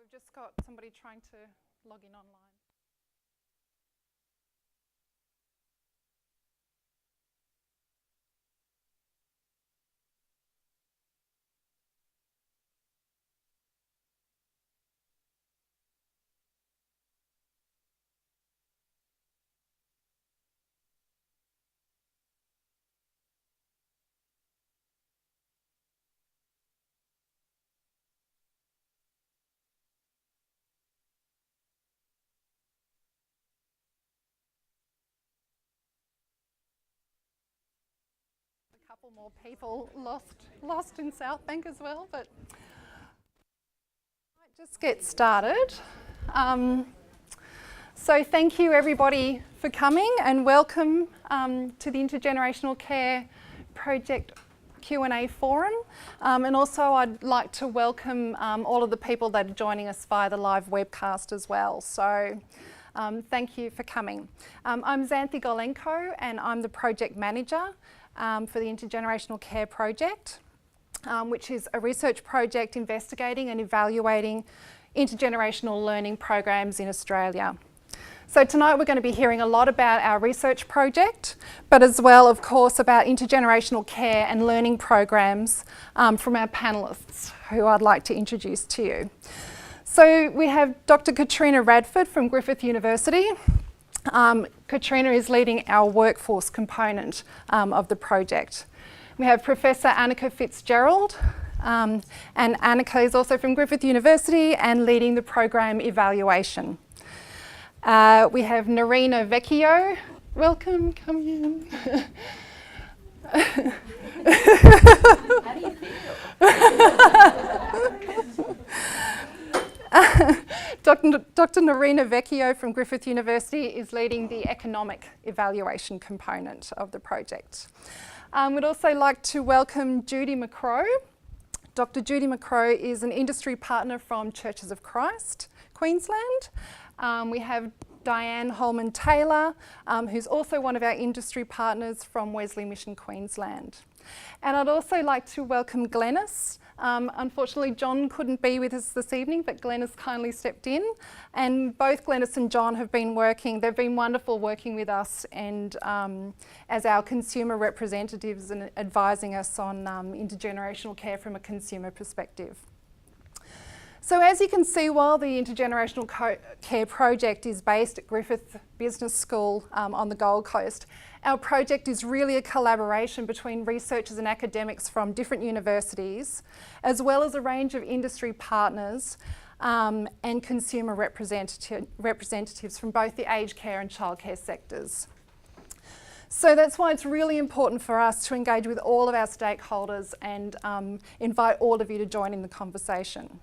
we've just got somebody trying to log in online. Couple more people lost in Southbank as well, but I might just get started. So thank you everybody for coming and welcome to the Intergenerational Care Project Q&A forum, and also I'd like to welcome all of the people that are joining us via the live webcast as well. So thank you for coming. I'm Xanthi Golenko and I'm the project manager for the Intergenerational Care Project, which is a research project investigating and evaluating intergenerational learning programs in Australia. So tonight we're going to be hearing a lot about our research project, but as well, of course, about intergenerational care and learning programs from our panellists, who I'd like to introduce to you. So we have Dr. Katrina Radford from Griffith University. Katrina is leading our workforce component of the project. We have Professor Annika Fitzgerald, and Annika is also from Griffith University and leading the program evaluation. We have Nerina Vecchio. Welcome, come in. How do you feel? Dr. Nerina Vecchio from Griffith University is leading the economic evaluation component of the project. We'd also like to welcome Judy McCrow. Dr. Judy McCrow is an industry partner from Churches of Christ, Queensland. We have Diane Holman-Taylor, who's also one of our industry partners from Wesley Mission, Queensland. And I'd also like to welcome Glenys. Unfortunately, John couldn't be with us this evening, but Glenys kindly stepped in. And both Glenys and John have been they've been wonderful working with us and as our consumer representatives and advising us on intergenerational care from a consumer perspective. So as you can see, while the Intergenerational Care Project is based at Griffith Business School on the Gold Coast, our project is really a collaboration between researchers and academics from different universities, as well as a range of industry partners and consumer representatives from both the aged care and childcare sectors. So that's why it's really important for us to engage with all of our stakeholders and invite all of you to join in the conversation.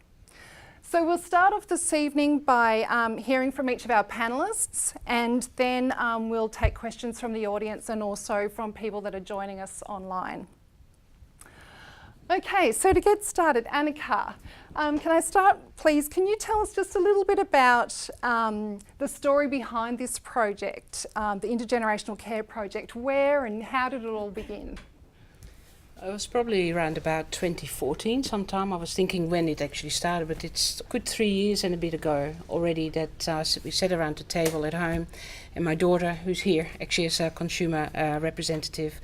So we'll start off this evening by hearing from each of our panellists, and then we'll take questions from the audience and also from people that are joining us online. Okay, so to get started, Annika, can I start, please? Can you tell us just a little bit about the story behind this project, the Intergenerational Care Project? Where and how did it all begin? It was probably around about 2014 sometime. I was thinking when it actually started, but it's a good 3 years and a bit ago already that we sat around the table at home, and my daughter, who's here, actually is a consumer representative,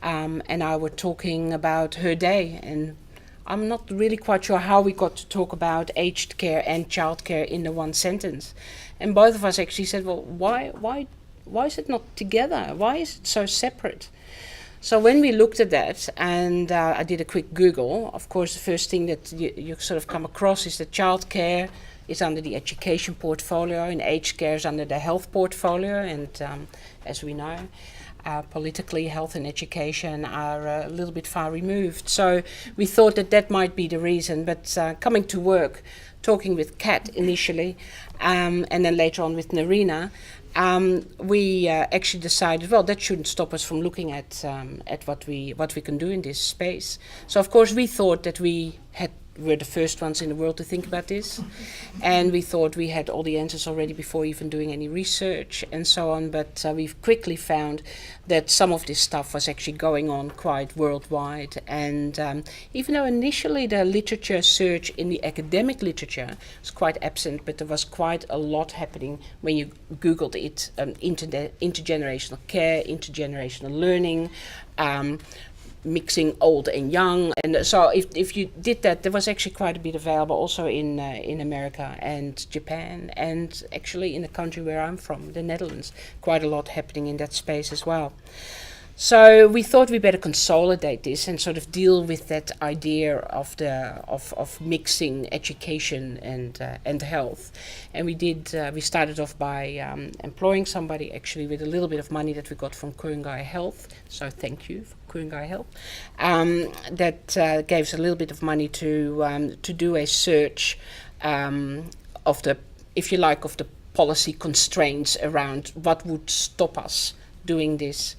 and I were talking about her day, and I'm not really quite sure how we got to talk about aged care and childcare in the one sentence. And both of us actually said, well, why is it not together? Why is it so separate? So when we looked at that, and I did a quick Google, of course the first thing that you sort of come across is that childcare is under the education portfolio and aged care is under the health portfolio, and as we know, politically health and education are a little bit far removed. So we thought that that might be the reason, but coming to work, talking with Kat initially, and then later on with Nerina, we actually decided, well, that shouldn't stop us from looking at what we can do in this space. So of course we thought that we had were the first ones in the world to think about this. And we thought we had all the answers already before even doing any research and so on. But we've quickly found that some of this stuff was actually going on quite worldwide. And even though initially the literature search in the academic literature was quite absent, but there was quite a lot happening when you Googled it, intergenerational care, intergenerational learning, mixing old and young, and so if you did that, there was actually quite a bit available also in America and Japan, and actually in the country where I'm from, the Netherlands, quite a lot happening in that space as well. So we thought we better consolidate this and sort of deal with that idea of mixing education and health. And we started off by employing somebody actually with a little bit of money that we got from Ku-ring-gai Health. So thank you for Ku-ring-gai Health. That gave us a little bit of money to do a search of the, if you like, of the policy constraints around what would stop us doing this.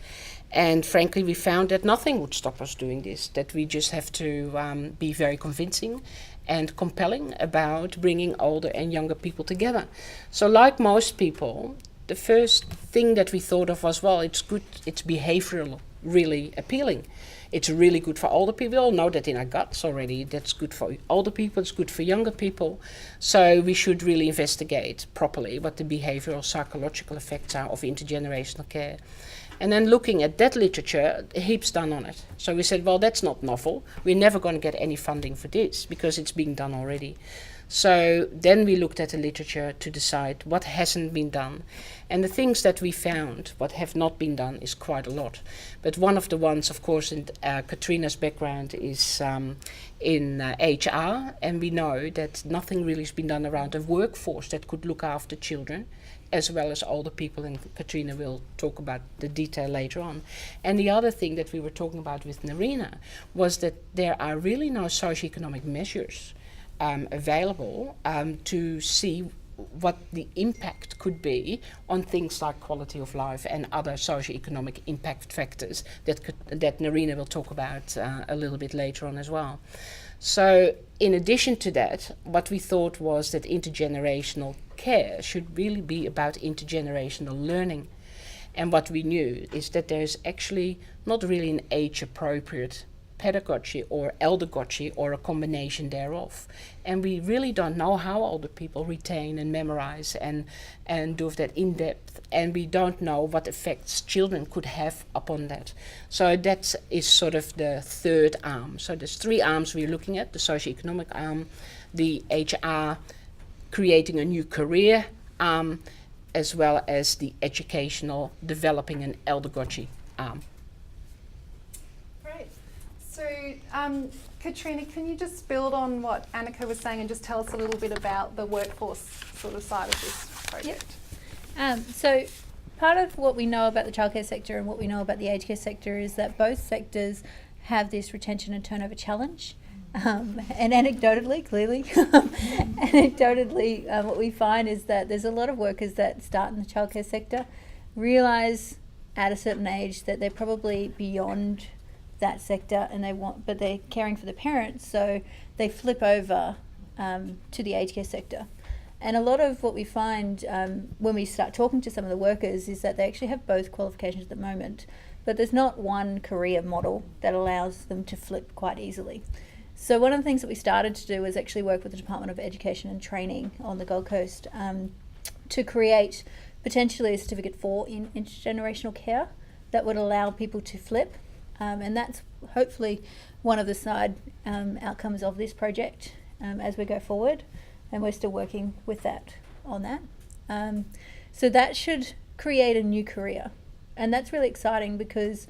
And frankly, we found that nothing would stop us doing this, that we just have to be very convincing and compelling about bringing older and younger people together. So like most people, the first thing that we thought of was, well, it's good, it's behavioral, really appealing. It's really good for older people. We all know that in our guts already. That's good for older people, it's good for younger people. So we should really investigate properly what the behavioral psychological effects are of intergenerational care. And then looking at that literature, heaps done on it. So we said, well, that's not novel. We're never going to get any funding for this because it's being done already. So then we looked at the literature to decide what hasn't been done. And the things that we found, what have not been done, is quite a lot. But one of the ones, of course, in Katrina's background is in HR. And we know that nothing really has been done around a workforce that could look after children, as well as older people, and Katrina will talk about the detail later on. And the other thing that we were talking about with Narina was that there are really no socioeconomic measures available to see what the impact could be on things like quality of life and other socioeconomic impact factors that Narina will talk about a little bit later on as well. So in addition to that, what we thought was that intergenerational care should really be about intergenerational learning. And what we knew is that there's actually not really an age-appropriate pedagogy or eldergogy or a combination thereof. And we really don't know how older people retain and memorize and do that in depth. And we don't know what effects children could have upon that. So that is sort of the third arm. So there's three arms we're looking at: the socioeconomic arm, the HR, creating a new career arm, as well as the educational, developing an eldergogy arm. Great. So, Katrina, can you just build on what Annika was saying and just tell us a little bit about the workforce sort of side of this project? Yep. So part of what we know about the childcare sector and what we know about the aged care sector is that both sectors have this retention and turnover challenge. And anecdotally, what we find is that there's a lot of workers that start in the childcare sector, realise at a certain age that they're probably beyond that sector and but they're caring for the parents, so they flip over to the aged care sector. And a lot of what we find when we start talking to some of the workers is that they actually have both qualifications at the moment, but there's not one career model that allows them to flip quite easily. So one of the things that we started to do was actually work with the Department of Education and Training on the Gold Coast to create potentially a certificate for intergenerational care that would allow people to flip. And that's hopefully one of the side outcomes of this project as we go forward. And we're still working with that on that. So that should create a new career. And that's really exciting because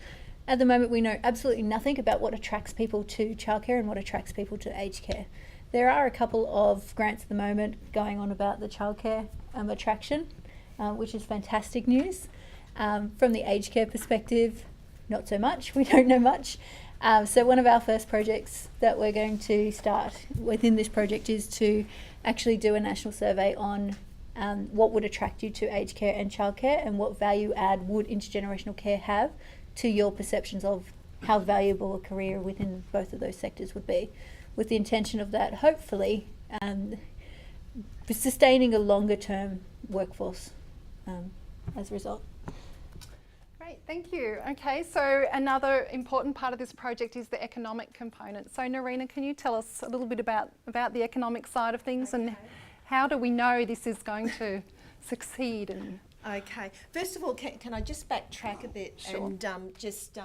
at the moment we know absolutely nothing about what attracts people to childcare and what attracts people to aged care. There are a couple of grants at the moment going on about the childcare attraction, which is fantastic news. From the aged care perspective, not so much. We don't know much. So one of our first projects that we're going to start within this project is to actually do a national survey on what would attract you to aged care and childcare and what value add would intergenerational care have to your perceptions of how valuable a career within both of those sectors would be. with the intention of that hopefully sustaining a longer term workforce as a result. Great, thank you. Okay, so another important part of this project is the economic component. So Narina, can you tell us a little bit about the economic side of things, and how do we know this is going to succeed? And okay, first of all, can I just backtrack a bit? Sure. And just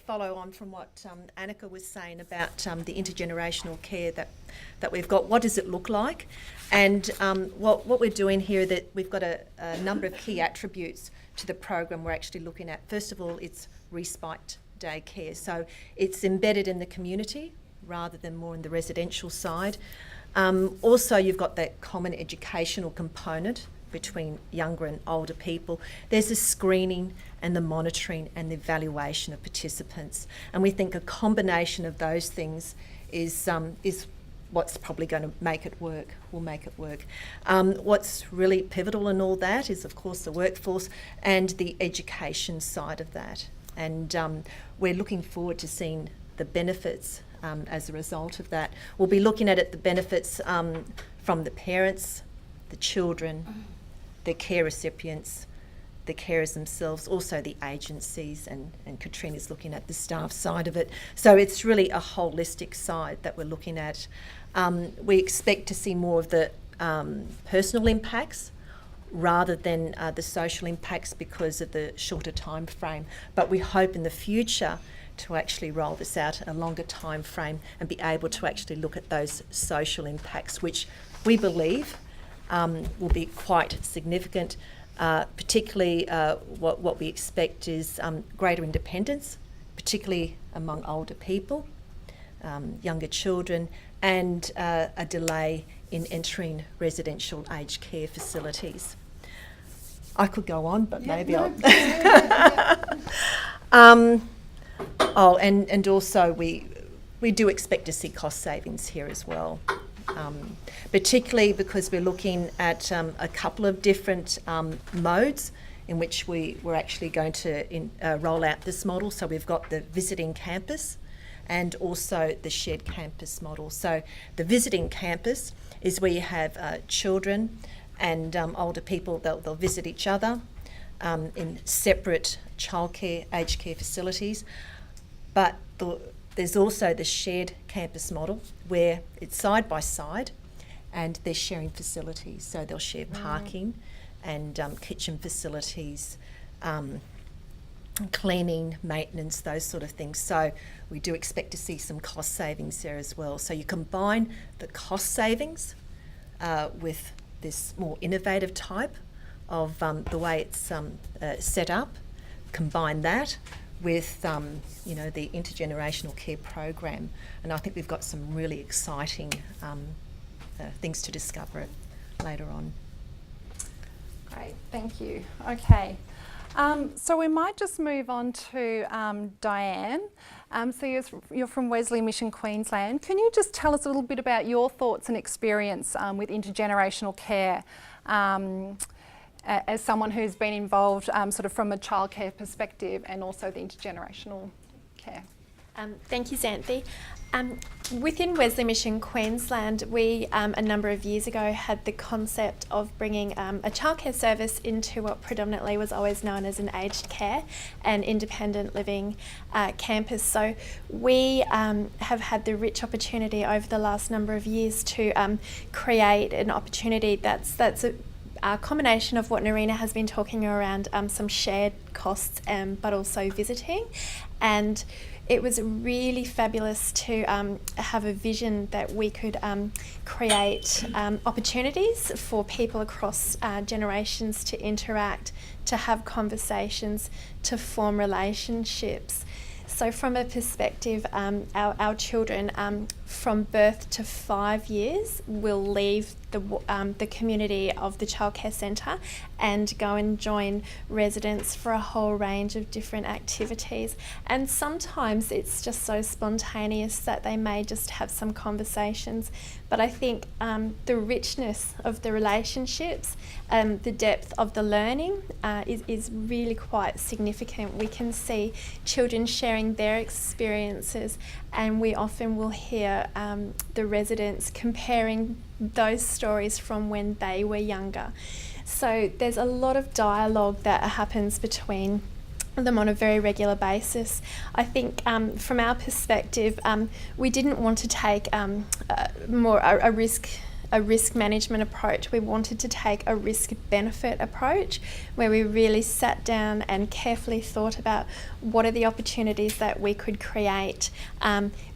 follow on from what Annika was saying about the intergenerational care that we've got. What does it look like? And what we're doing here, that we've got a number of key attributes to the program we're actually looking at. First of all, it's respite day care. So it's embedded in the community rather than more in the residential side. Also, you've got that common educational component between younger and older people. There's the screening and the monitoring and the evaluation of participants. And we think a combination of those things is what's probably going to make it work, will make it work. What's really pivotal in all that is, of course, the workforce and the education side of that. And we're looking forward to seeing the benefits as a result of that. We'll be looking at the benefits from the parents, the children, the care recipients, the carers themselves, also the agencies, and Katrina's looking at the staff side of it. So it's really a holistic side that we're looking at. We expect to see more of the personal impacts rather than the social impacts because of the shorter time frame. But we hope in the future to actually roll this out a longer time frame and be able to actually look at those social impacts, which we believe will be quite significant. Particularly what we expect is greater independence, particularly among older people, younger children, and a delay in entering residential aged care facilities. I could go on, but maybe I'll... And also we do expect to see cost savings here as well. Particularly because we're looking at a couple of different modes in which we're actually going to roll out this model. So we've got the visiting campus and also the shared campus model. So the visiting campus is where you have children and older people, they'll visit each other in separate childcare, aged care facilities. But there's also the shared campus model where it's side by side and they're sharing facilities. So they'll share parking and kitchen facilities, cleaning, maintenance, those sort of things. So we do expect to see some cost savings there as well. So you combine the cost savings with this more innovative type of the way it's set up, combine that with the Intergenerational Care Program, and I think we've got some really exciting things to discover later on. Great, thank you. Okay, so we might just move on to Diane. So you're from Wesley Mission, Queensland. Can you just tell us a little bit about your thoughts and experience with intergenerational care? As someone who's been involved sort of from a childcare perspective and also the intergenerational care. Thank you, Xanthi. Within Wesley Mission Queensland, we a number of years ago had the concept of bringing a childcare service into what predominantly was always known as an aged care and independent living campus. So we have had the rich opportunity over the last number of years to create an opportunity that's a combination of what Narina has been talking around, some shared costs, but also visiting. And it was really fabulous to have a vision that we could create opportunities for people across generations to interact, to have conversations, to form relationships. So from a perspective, our children from birth to 5 years will leave the community of the childcare centre and go and join residents for a whole range of different activities. And sometimes it's just so spontaneous that they may just have some conversations. But I think the richness of the relationships, the depth of the learning is really quite significant. We can see children sharing their experiences, and we often will hear the residents, comparing those stories from when they were younger. So there's a lot of dialogue that happens between them on a very regular basis. I think from our perspective, we didn't want to take a risk management approach. We wanted to take a risk benefit approach, where we really sat down and carefully thought about what are the opportunities that we could create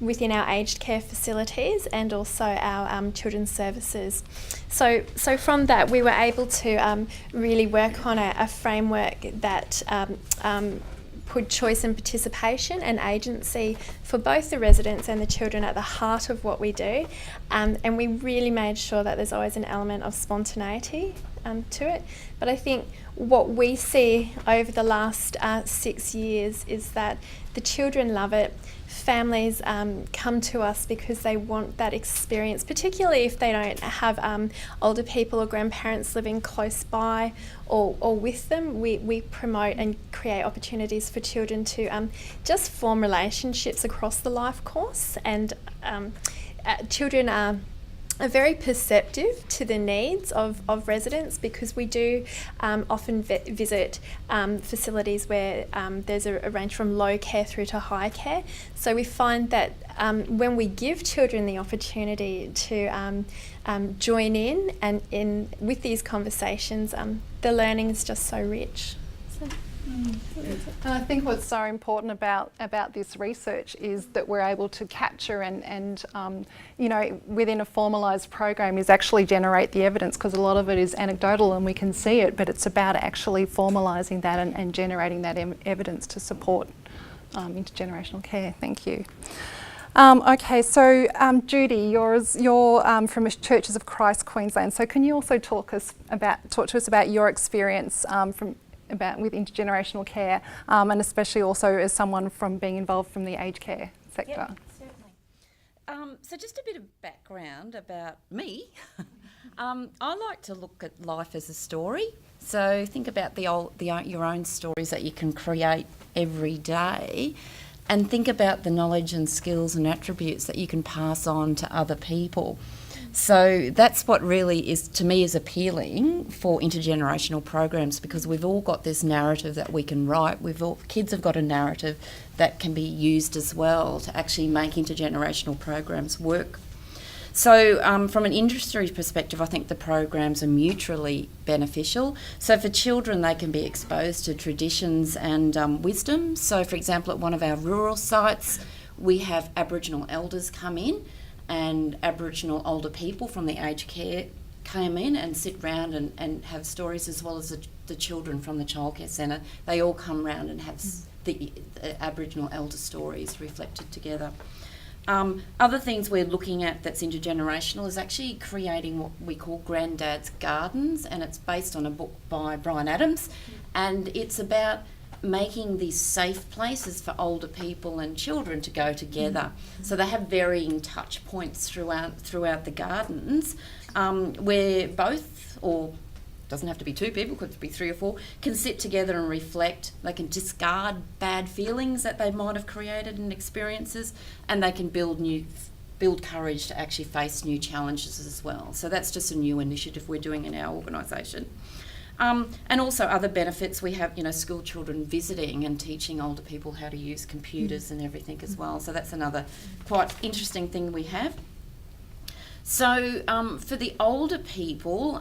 within our aged care facilities and also our children's services. So from that, we were able to really work on a framework that put choice and participation and agency for both the residents and the children at the heart of what we do, and we really made sure that there's always an element of spontaneity to it. But I think what we see over the last 6 years is that the children love it. Families come to us because they want that experience, particularly if they don't have older people or grandparents living close by or with them. We promote and create opportunities for children to just form relationships across the life course, and children are very perceptive to the needs of residents, because we do often visit facilities where there's a range from low care through to high care. So we find that when we give children the opportunity to join in and with these conversations, the learning is just so rich. And I think what's so important about this research is that we're able to capture and within a formalised program is actually generate the evidence, because a lot of it is anecdotal and we can see it, but it's about actually formalising that and generating that evidence to support intergenerational care. Thank you. Okay, so Judy, you're from Churches of Christ, Queensland. So can you also talk to us about your experience with intergenerational care, and especially also as someone from being involved from the aged care sector? Yep, certainly. So just a bit of background about me. I like to look at life as a story. So think about your own stories that you can create every day, and think about the knowledge and skills and attributes that you can pass on to other people. So that's what really is, to me, is appealing for intergenerational programs, because we've all got this narrative that we can write. Kids have got a narrative that can be used as well to actually make intergenerational programs work. So from an industry perspective, I think the programs are mutually beneficial. So for children, they can be exposed to traditions and wisdom. So for example, at one of our rural sites, we have Aboriginal elders come in, and Aboriginal older people from the aged care came in and sit round and have stories, as well as the children from the childcare centre. They all come round and have the Aboriginal elder stories reflected together. Other things we're looking at that's intergenerational is actually creating what we call Granddad's Gardens, and it's based on a book by Brian Adams, and it's about making these safe places for older people and children to go together. So they have varying touch points throughout the gardens, where both, or doesn't have to be two people, could be 3 or 4, can sit together and reflect. They can discard bad feelings that they might have created and experiences, and they can build courage to actually face new challenges as well. So that's just a new initiative we're doing in our organisation. And also other benefits, we have, school children visiting and teaching older people how to use computers and everything as well. So that's another quite interesting thing we have. So for the older people,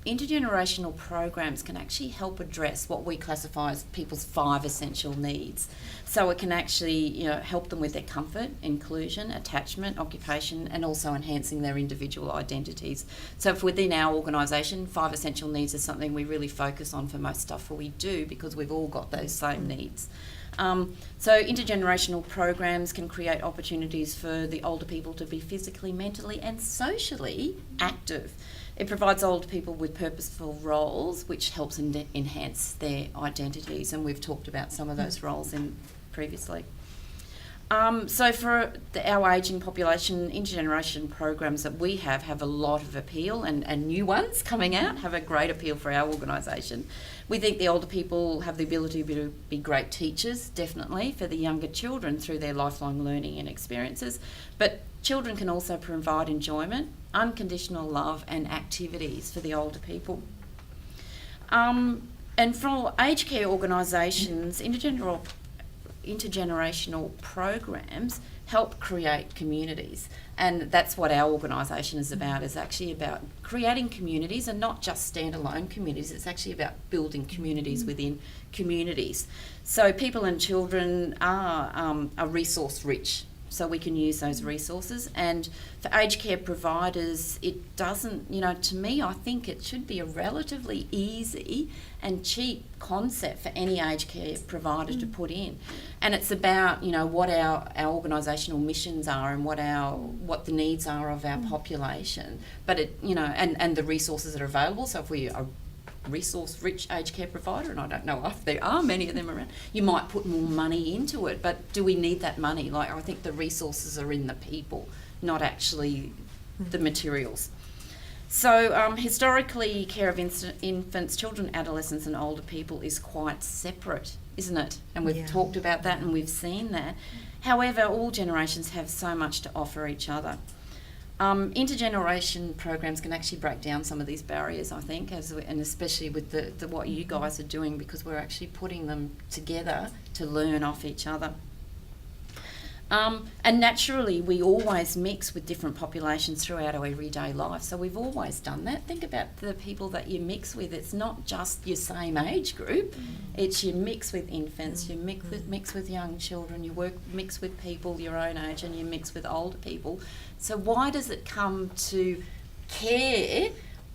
intergenerational programs can actually help address what we classify as people's 5 essential needs. So it can actually, help them with their comfort, inclusion, attachment, occupation, and also enhancing their individual identities. So if within our organisation, 5 essential needs is something we really focus on for most stuff that we do, because we've all got those same needs. So intergenerational programs can create opportunities for the older people to be physically, mentally, and socially active. It provides older people with purposeful roles, which helps enhance their identities, and we've talked about some of those roles previously. So for our ageing population, intergeneration programs that we have a lot of appeal, and new ones coming out have a great appeal for our organisation. We think the older people have the ability to be great teachers, definitely, for the younger children through their lifelong learning and experiences. But children can also provide enjoyment, unconditional love and activities for the older people. And for aged care organisations, intergenerational programs help create communities, and that's what our organisation is about, is actually about creating communities, and not just standalone communities. It's actually about building communities within communities. So people and children are resource rich, so we can use those resources. And for aged care providers, it doesn't, to me, I think it should be a relatively easy and cheap concept for any aged care provider to put in. And it's about, what our organisational missions are and what the needs are of our population. But and the resources that are available. So if we are resource-rich aged care provider, and I don't know if there are many of them around, you might put more money into it, but do we need that money? I think the resources are in the people, not actually the materials. So historically, care of infants, children, adolescents and older people is quite separate, isn't it? And we've talked about that and we've seen that. However, all generations have so much to offer each other. Intergeneration programs can actually break down some of these barriers, I think, and especially with the what you guys are doing, because we're actually putting them together to learn off each other. And naturally, we always mix with different populations throughout our everyday life. So we've always done that. Think about the people that you mix with. It's not just your same age group. It's you mix with infants, you mix with young children, you mix with people your own age, and you mix with older people. So why does it come to care?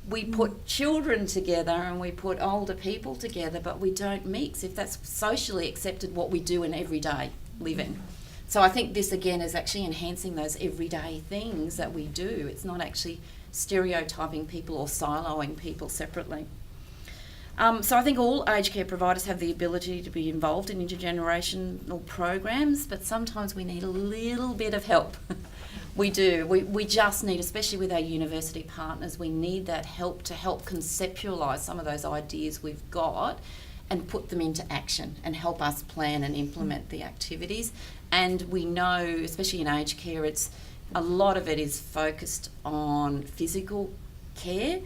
We put children together and we put older people together, but we don't mix, if that's socially accepted what we do in everyday living. So I think this again is actually enhancing those everyday things that we do. It's not actually stereotyping people or siloing people separately. So I think all aged care providers have the ability to be involved in intergenerational programs, but sometimes we need a little bit of help. We do. We just need, especially with our university partners, we need that help to help conceptualise some of those ideas we've got and put them into action and help us plan and implement the activities. And we know, especially in aged care, a lot of it is focused on physical care,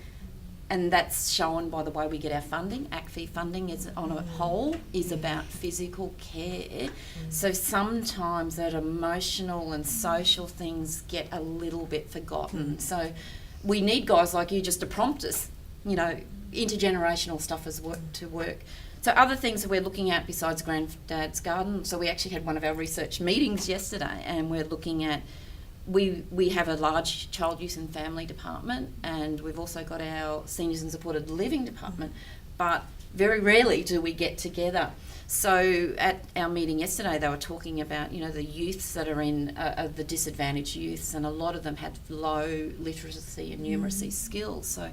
and that's shown by the way we get our funding. ACFI funding is on a whole is about physical care. So sometimes that emotional and social things get a little bit forgotten. So we need guys like you just to prompt us, intergenerational stuff to work. So other things that we're looking at besides Granddad's Garden, so we actually had one of our research meetings yesterday, and we're looking at, we have a large child youth and family department, and we've also got our seniors and supported living department, but very rarely do we get together. So at our meeting yesterday, they were talking about, the youths that are in the disadvantaged youths, and a lot of them had low literacy and numeracy skills. So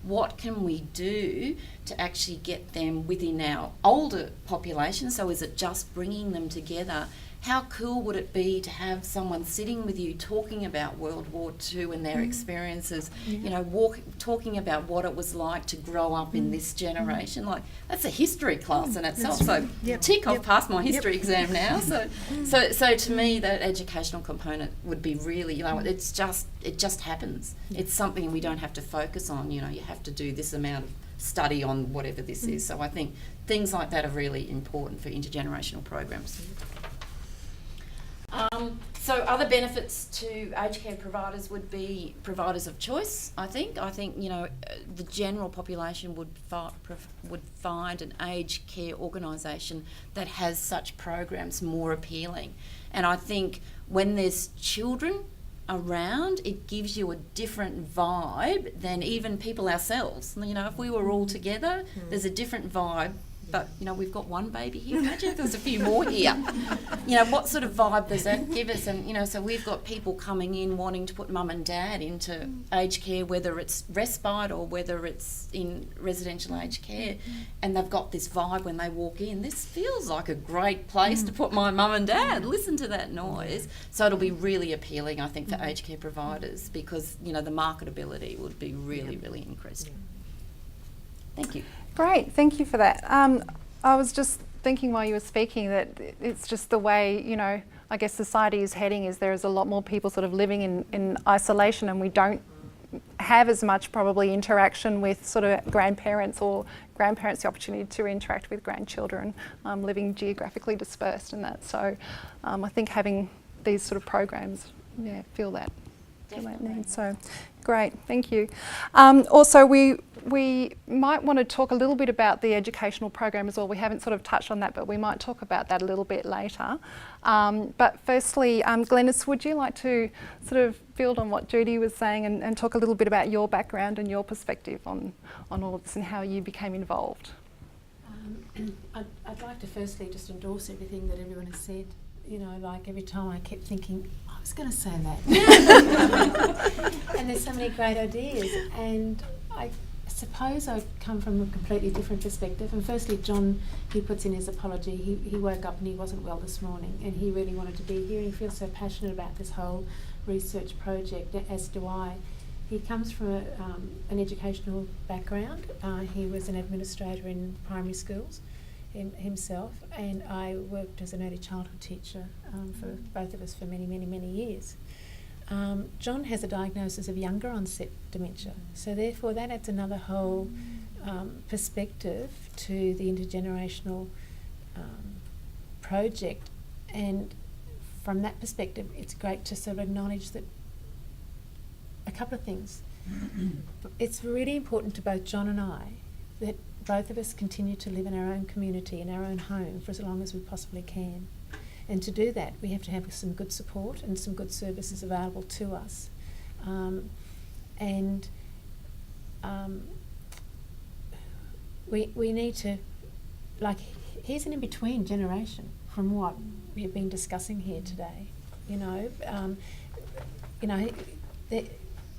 what can we do to actually get them within our older population? So is it just bringing them together? How cool would it be to have someone sitting with you talking about World War II and their experiences, talking about what it was like to grow up in this generation? Like, that's a history class in itself. So I've passed my history exam now. So to me, that educational component would be really, it just happens. It's something we don't have to focus on. You have to do this amount of study on whatever this is. So I think things like that are really important for intergenerational programs. So other benefits to aged care providers would be providers of choice, I think. The general population would find an aged care organisation that has such programs more appealing. And I think when there's children around, it gives you a different vibe than even people ourselves. If we were all together, there's a different vibe but, you know, we've got one baby here. Imagine if there's a few more here. You know, what sort of vibe does that give us? And, you know, so we've got people coming in wanting to put mum and dad into aged care, whether it's respite or whether it's in residential aged care, and they've got this vibe when they walk in. This feels like a great place to put my mum and dad. Listen to that noise. So it'll be really appealing, I think, for aged care providers, because, you know, the marketability would be really, really increased. Thank you. Great, thank you for that. I was just thinking while you were speaking that it's just the way, you know, I guess society is heading, is there's a lot more people sort of living in isolation, and we don't have as much probably interaction with sort of grandparents, or grandparents the opportunity to interact with grandchildren, living geographically dispersed and that. So I think having these sort of programs, fill that need. So great, thank you. Also, we might want to talk a little bit about the educational program as well. We haven't sort of touched on that, but we might talk about that a little bit later. But firstly, Glenys, would you like to sort of build on what Judy was saying and talk a little bit about your background and your perspective on all of this and how you became involved? I'd like to firstly just endorse everything that everyone has said. You know, like every time I kept thinking, I was going to say that. And there's so many great ideas. And I suppose I come from a completely different perspective. And firstly, John, he puts in his apology. He woke up and he wasn't well this morning, and he really wanted to be here. He feels so passionate about this whole research project, as do I. He comes from an educational background. He was an administrator in primary schools himself, and I worked as an early childhood teacher for both of us for many, many, many years. John has a diagnosis of younger onset dementia, so therefore that adds another whole perspective to the intergenerational project, and from that perspective it's great to sort of acknowledge that a couple of things. It's really important to both John and I that both of us continue to live in our own community, in our own home, for as long as we possibly can. And to do that, we have to have some good support and some good services available to us. We need to, like, here's an in-between generation from what we've been discussing here today. The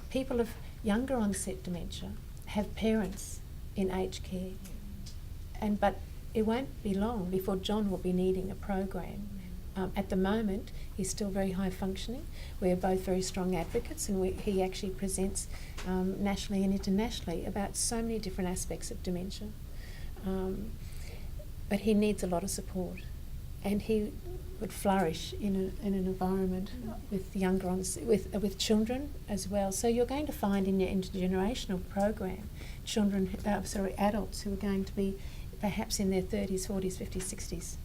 people of younger onset dementia have parents in aged care, but it won't be long before John will be needing a program. At the moment, he's still very high functioning. We're both very strong advocates, and he actually presents nationally and internationally about so many different aspects of dementia. But he needs a lot of support, and he would flourish in an environment with younger with children as well. So you're going to find in your intergenerational program adults who are going to be perhaps in their 30s, 40s, 50s, 60s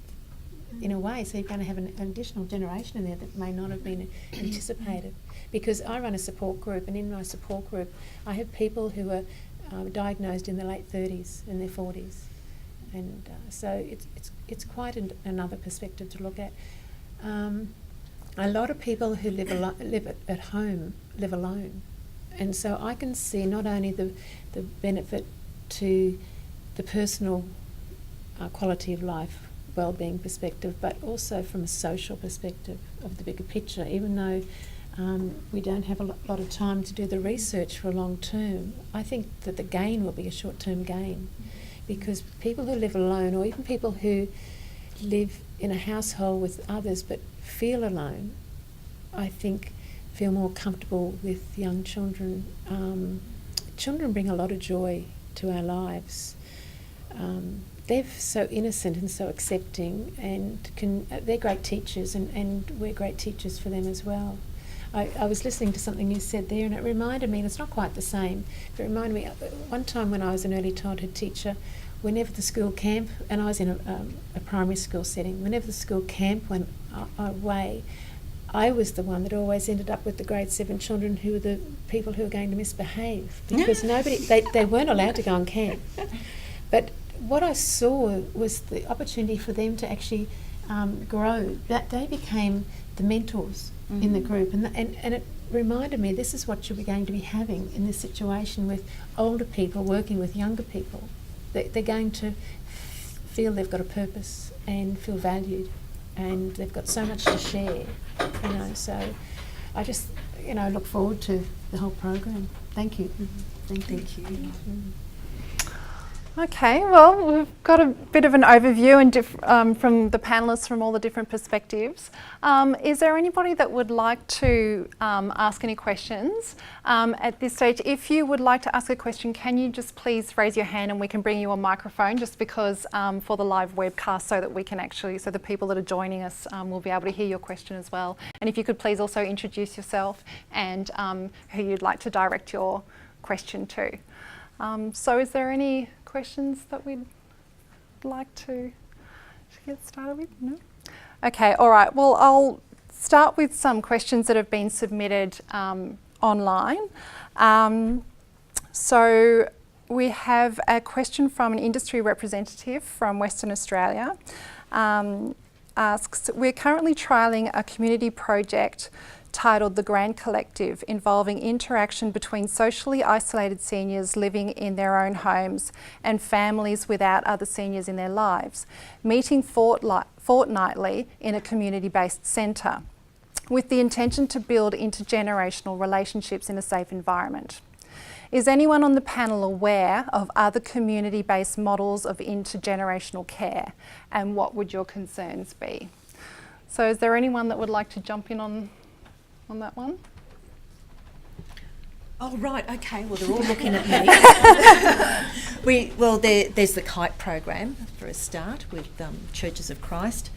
in a way. So you're going to have an additional generation in there that may not have been anticipated. Because I run a support group, and in my support group I have people who are diagnosed in their late 30s and their 40s. And so it's quite another perspective to look at. A lot of people who live at home live alone, and so I can see not only the benefit to the personal quality of life, well-being perspective, but also from a social perspective of the bigger picture. Even though we don't have a lot of time to do the research for a long term, I think that the gain will be a short-term gain. Because people who live alone, or even people who live in a household with others but feel alone, I think feel more comfortable with young children. Children bring a lot of joy to our lives. They're so innocent and so accepting, and they're great teachers, and we're great teachers for them as well. I was listening to something you said there, and it reminded me, and it's not quite the same, but it reminded me, one time when I was an early childhood teacher, whenever the school camp, and I was in a primary school setting, whenever the school camp went away, I was the one that always ended up with the grade 7 children who were the people who were going to misbehave, because they weren't allowed to go on camp. But what I saw was the opportunity for them to actually grow. That they became the mentors in the group, and it reminded me, this is what you're going to be having in this situation with older people working with younger people. They're going to feel they've got a purpose and feel valued, and they've got so much to share, you know. So I just, you know, look forward to the whole program. Thank you. Thank you. Okay, well, we've got a bit of an overview and from the panellists from all the different perspectives. Is there anybody that would like to ask any questions at this stage? If you would like to ask a question, can you just please raise your hand and we can bring you a microphone, just because for the live webcast, so that we can actually, so the people that are joining us will be able to hear your question as well. And if you could please also introduce yourself and who you'd like to direct your question to. So is there any questions that we'd like to get started with? No? Okay, all right. Well, I'll start with some questions that have been submitted online. So we have a question from an industry representative from Western Australia. Asks, we're currently trialling a community project titled The Grand Collective, involving interaction between socially isolated seniors living in their own homes and families without other seniors in their lives, meeting fortnightly in a community-based centre, with the intention to build intergenerational relationships in a safe environment. Is anyone on the panel aware of other community-based models of intergenerational care, and what would your concerns be? So is there anyone that would like to jump in on that one? Oh, right, okay, well, they're all looking at me. There's the KITE program for a start with Churches of Christ,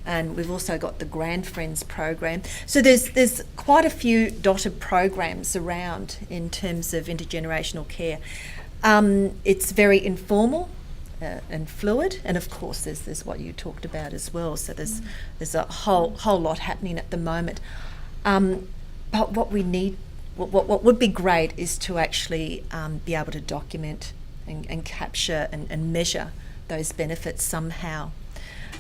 and we've also got the Grand Friends program. So there's quite a few dotted programs around in terms of intergenerational care. It's very informal and fluid, and of course there's what you talked about as well. So there's a whole lot happening at the moment. But what we need, what would be great, is to actually be able to document and capture and measure those benefits somehow.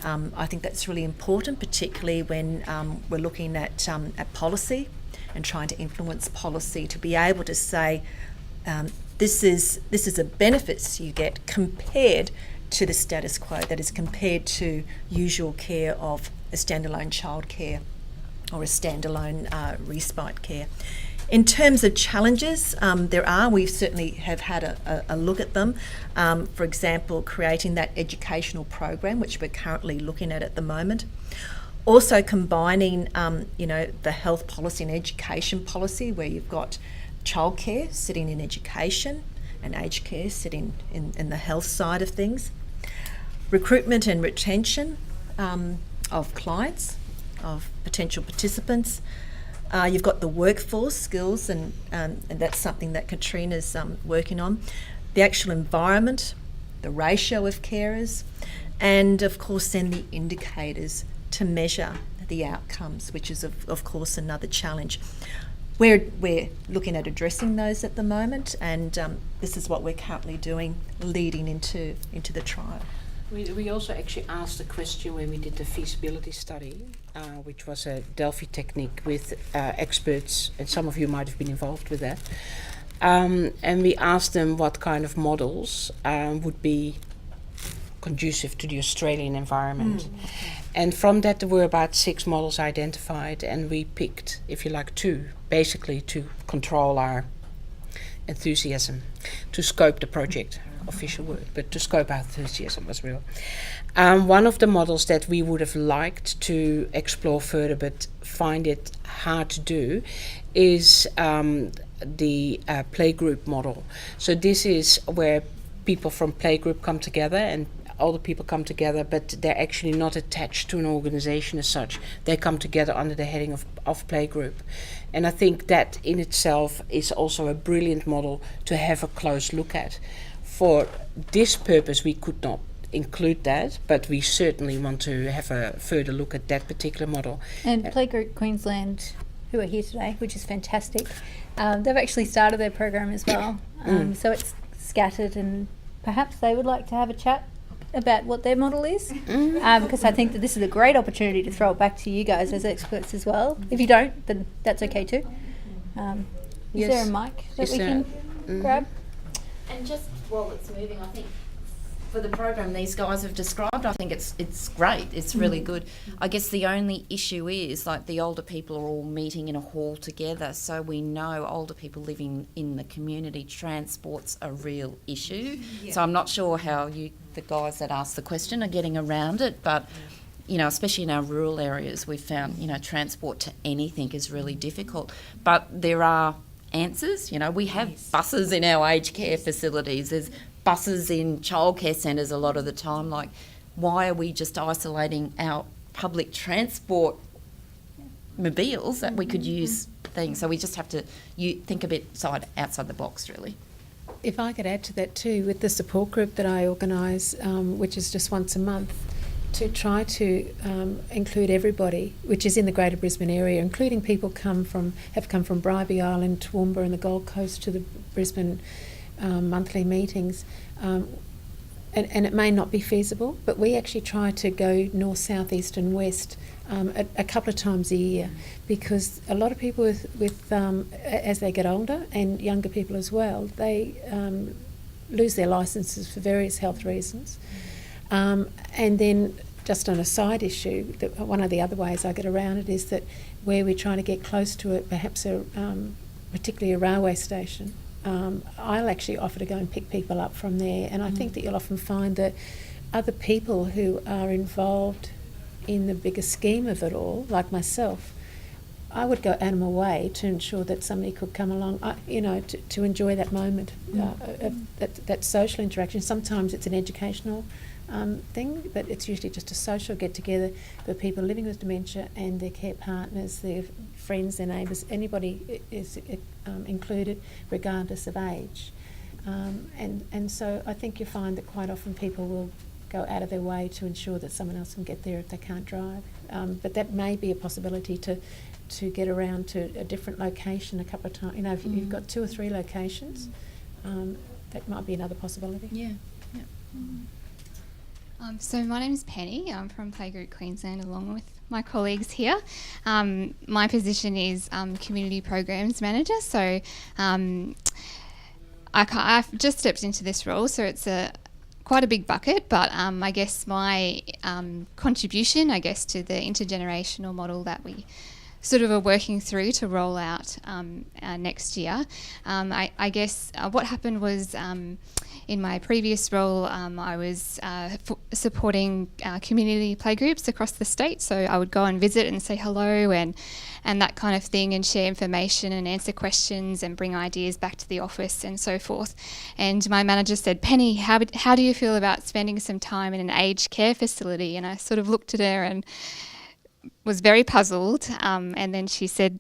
I think that's really important, particularly when we're looking at policy and trying to influence policy, to be able to say this is the benefits you get compared to the status quo, that is compared to usual care of a standalone childcare or a standalone respite care. In terms of challenges, we certainly have had a look at them. For example, creating that educational program, which we're currently looking at the moment. Also combining, the health policy and education policy, where you've got childcare sitting in education and aged care sitting in the health side of things. Recruitment and retention of clients, of potential participants. You've got the workforce skills, and that's something that Katrina's working on. The actual environment, the ratio of carers, and of course then the indicators to measure the outcomes, which is of course another challenge. We're looking at addressing those at the moment, and this is what we're currently doing, leading into the trial. We also actually asked a question when we did the feasibility study, which was a Delphi technique with experts, and some of you might have been involved with that. And we asked them what kind of models would be conducive to the Australian environment. And from that there were about 6 models identified, and we picked, if you like, 2, basically to control our enthusiasm, to scope the project. Official word, but to scope our enthusiasm was real. One of the models that we would have liked to explore further but find it hard to do is the playgroup model. So this is where people from playgroup come together, and older people come together, but they're actually not attached to an organisation as such. They come together under the heading of playgroup. And I think that in itself is also a brilliant model to have a close look at. For this purpose, we could not include that, but we certainly want to have a further look at that particular model. And Playgroup Queensland, who are here today, which is fantastic, they've actually started their program as well. So it's scattered, and perhaps they would like to have a chat about what their model is, because I think that this is a great opportunity to throw it back to you guys as experts as well. If you don't, then that's okay too. Is there a mic that we can grab? And just while it's moving, I think for the program these guys have described, I think it's great. It's really good. I guess the only issue is like the older people are all meeting in a hall together, so we know older people living in the community, transport's a real issue. So I'm not sure how the guys that asked the question are getting around it, but you know, especially in our rural areas, we've found, you know, transport to anything is really difficult. But there are answers. You know, we have buses in our aged care facilities. There's buses in childcare centres a lot of the time. Like, why are we just isolating our public transport mobiles that we could use things? So we just have to think a bit outside the box, really. If I could add to that too, with the support group that I organise, which is just once a month, to try to include everybody, which is in the Greater Brisbane area, including people have come from Bribie Island, Toowoomba and the Gold Coast to the Brisbane monthly meetings. And it may not be feasible, but we actually try to go north, south, east and west a couple of times a year, because a lot of people with as they get older, and younger people as well, they lose their licences for various health reasons. And then, just on a side issue, one of the other ways I get around it is that where we're trying to get close to it, perhaps particularly a railway station, I'll actually offer to go and pick people up from there. And I think that you'll often find that other people who are involved in the bigger scheme of it all, like myself, I would go out of my way to ensure that somebody could come along, to enjoy that moment, that social interaction. Sometimes it's an educational thing, but it's usually just a social get-together for people living with dementia and their care partners, their friends, their neighbours. Anybody is included, regardless of age. And so I think you find that quite often people will go out of their way to ensure that someone else can get there if they can't drive. But that may be a possibility to get around to a different location a couple of times. You know, if you've got 2 or 3 locations, that might be another possibility. Yeah. So my name is Penny. I'm from Playgroup Queensland, along with my colleagues here. My position is Community Programs Manager. So I've just stepped into this role, so it's quite a big bucket, but I guess my contribution, to the intergenerational model that we sort of are working through to roll out next year. I guess what happened was in my previous role, I was supporting community playgroups across the state. So I would go and visit and say hello and that kind of thing, and share information and answer questions and bring ideas back to the office and so forth. And my manager said, "Penny, how do you feel about spending some time in an aged care facility?" And I sort of looked at her and was very puzzled. And then she said,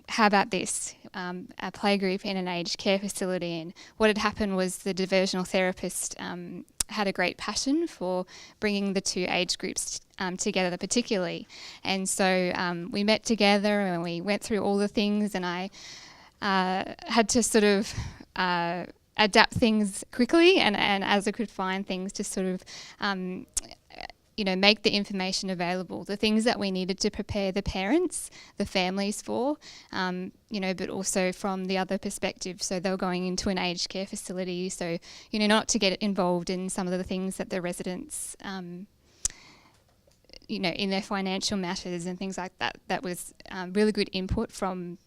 "How about this? A playgroup in an aged care facility." And what had happened was the diversional therapist had a great passion for bringing the 2 age groups together particularly. And so we met together and we went through all the things, and I had to sort of adapt things quickly and as I could find things to sort of make the information available, the things that we needed to prepare the parents, the families for, but also from the other perspective. So they were going into an aged care facility, so, not to get involved in some of the things that the residents, in their financial matters and things like that. That was really good input from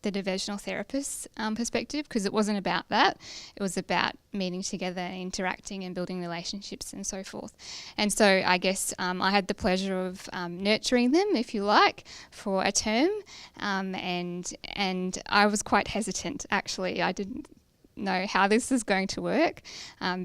the diversional therapist's perspective, because it wasn't about that. It was about meeting together, interacting and building relationships and so forth. And so I guess I had the pleasure of nurturing them, if you like, for a term, and I was quite hesitant, actually. I didn't know how this is going to work,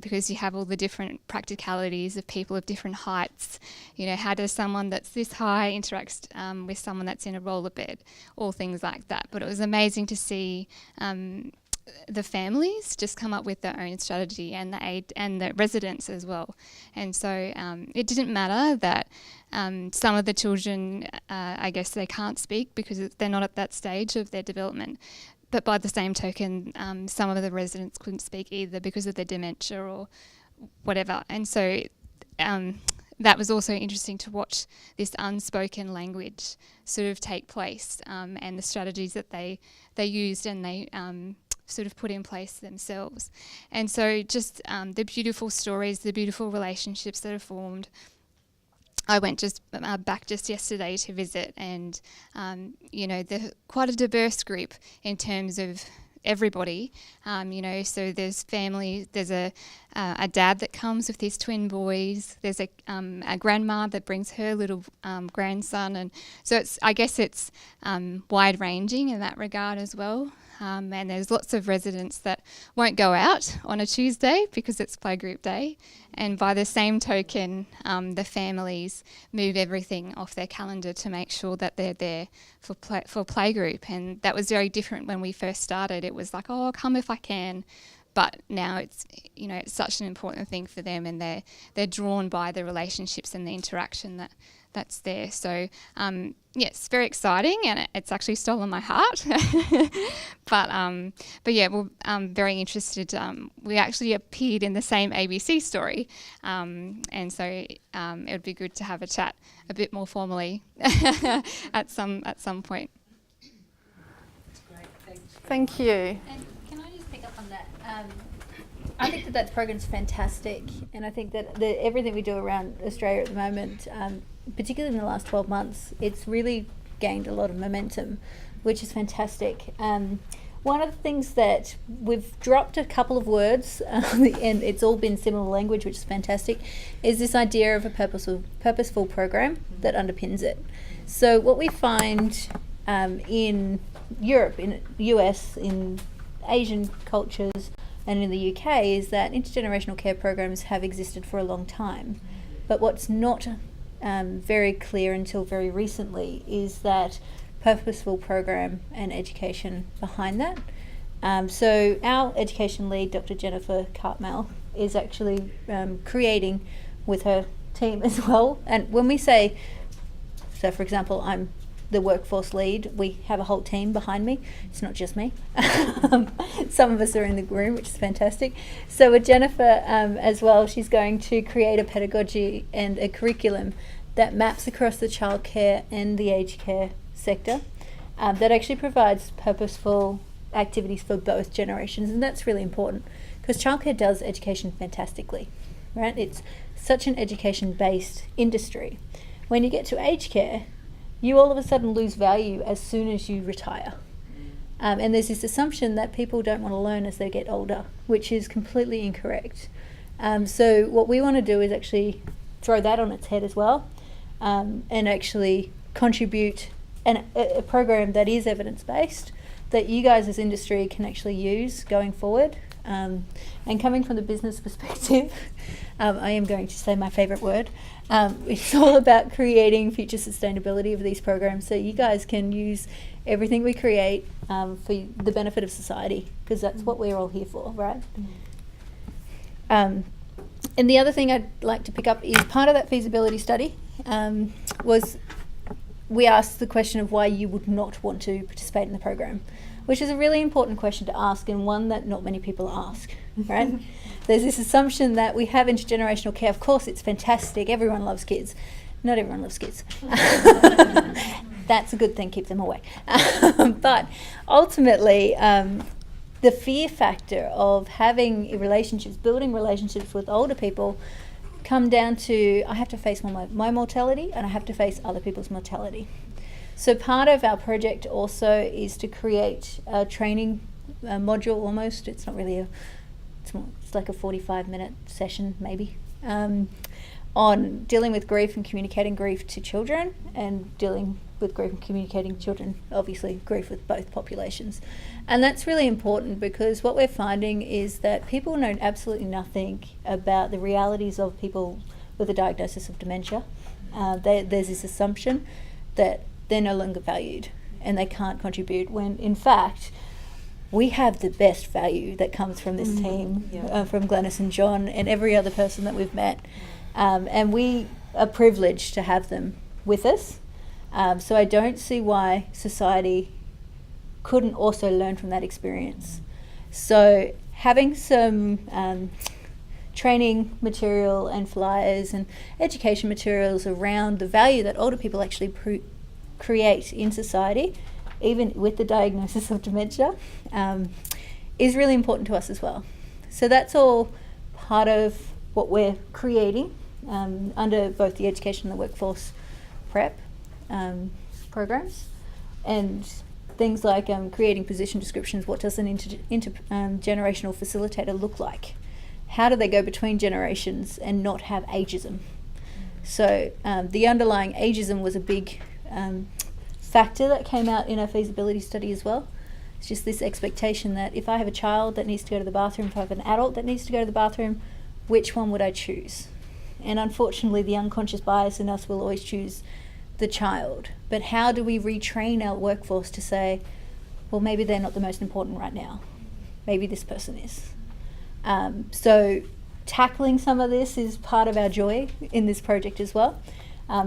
because you have all the different practicalities of people of different heights. How does someone that's this high interact with someone that's in a roller bed, all things like that. But it was amazing to see the families just come up with their own strategy, and the aid and the residents as well. And so it didn't matter that some of the children, they can't speak because they're not at that stage of their development. But by the same token, some of the residents couldn't speak either because of their dementia or whatever. And so that was also interesting to watch this unspoken language sort of take place, and the strategies that they used and they sort of put in place themselves. And so just the beautiful stories, the beautiful relationships that are formed. I went back just yesterday to visit, and they're quite a diverse group in terms of everybody. So there's family. There's a dad that comes with his twin boys. There's a grandma that brings her little grandson, and so I guess it's wide ranging in that regard as well. And there's lots of residents that won't go out on a Tuesday because it's playgroup day. And by the same token, the families move everything off their calendar to make sure that they're there for playgroup. And that was very different when we first started. It was like, oh, I'll come if I can. But now it's such an important thing for them, and they're drawn by the relationships and the interaction that's there. So it's very exciting, and it's actually stolen my heart. but yeah, I'm very interested. We actually appeared in the same ABC story, and so it would be good to have a chat a bit more formally at some point. That's great. Thanks. Thank you. And can I just pick up on that? I think that program's fantastic, and I think that everything we do around Australia at the moment, particularly in the last 12 months, it's really gained a lot of momentum, which is fantastic. One of the things that we've dropped a couple of words, and it's all been similar language, which is fantastic, is this idea of a purposeful program that underpins it. So what we find in Europe, in US, in Asian cultures, and in the UK is that intergenerational care programs have existed for a long time. But what's not very clear until very recently is that purposeful program and education behind that. So our education lead, Dr. Jennifer Cartmel, is actually creating with her team as well. And when we say, so for example, I'm the workforce lead, we have a whole team behind me. It's not just me. Some of us are in the room, which is fantastic. So with Jennifer as well, she's going to create a pedagogy and a curriculum that maps across the childcare and the aged care sector that actually provides purposeful activities for both generations. And that's really important because childcare does education fantastically, right? It's such an education-based industry. When you get to aged care, you all of a sudden lose value as soon as you retire. And there's this assumption that people don't want to learn as they get older, which is completely incorrect. So what we want to do is actually throw that on its head as well, and actually contribute a program that is evidence-based, that you guys as industry can actually use going forward. And coming from the business perspective, I am going to say my favourite word. It's all about creating future sustainability of these programs so you guys can use everything we create for the benefit of society, because that's what we're all here for, right? And the other thing I'd like to pick up is part of that feasibility study was we asked the question of why you would not want to participate in the program, which is a really important question to ask and one that not many people ask, right? There's this assumption that we have intergenerational care. Of course, it's fantastic. Everyone loves kids. Not everyone loves kids. That's a good thing. Keep them away. But ultimately, the fear factor of having relationships, building relationships with older people, come down to I have to face my mortality and I have to face other people's mortality. So part of our project also is to create a training module almost. It's not really it's like a 45-minute session maybe, on dealing with grief and communicating grief to children, and dealing with grief and communicating children, obviously grief with both populations. And that's really important because what we're finding is that people know absolutely nothing about the realities of people with a diagnosis of dementia. There's this assumption that they're no longer valued and they can't contribute, when in fact we have the best value that comes from this team, from Glenys and John and every other person that we've met. And we are privileged to have them with us. So I don't see why society couldn't also learn from that experience. So having some training material and flyers and education materials around the value that older people actually create in society, even with the diagnosis of dementia, is really important to us as well. So that's all part of what we're creating under both the education and the workforce prep programs, and things like creating position descriptions. What does an intergenerational facilitator look like? How do they go between generations and not have ageism? So the underlying ageism was a big factor that came out in our feasibility study as well. It's just this expectation that if I have a child that needs to go to the bathroom, if I have an adult that needs to go to the bathroom, which one would I choose? And unfortunately, the unconscious bias in us will always choose the child. But how do we retrain our workforce to say, well, maybe they're not the most important right now. Maybe this person is. So tackling some of this is part of our joy in this project as well.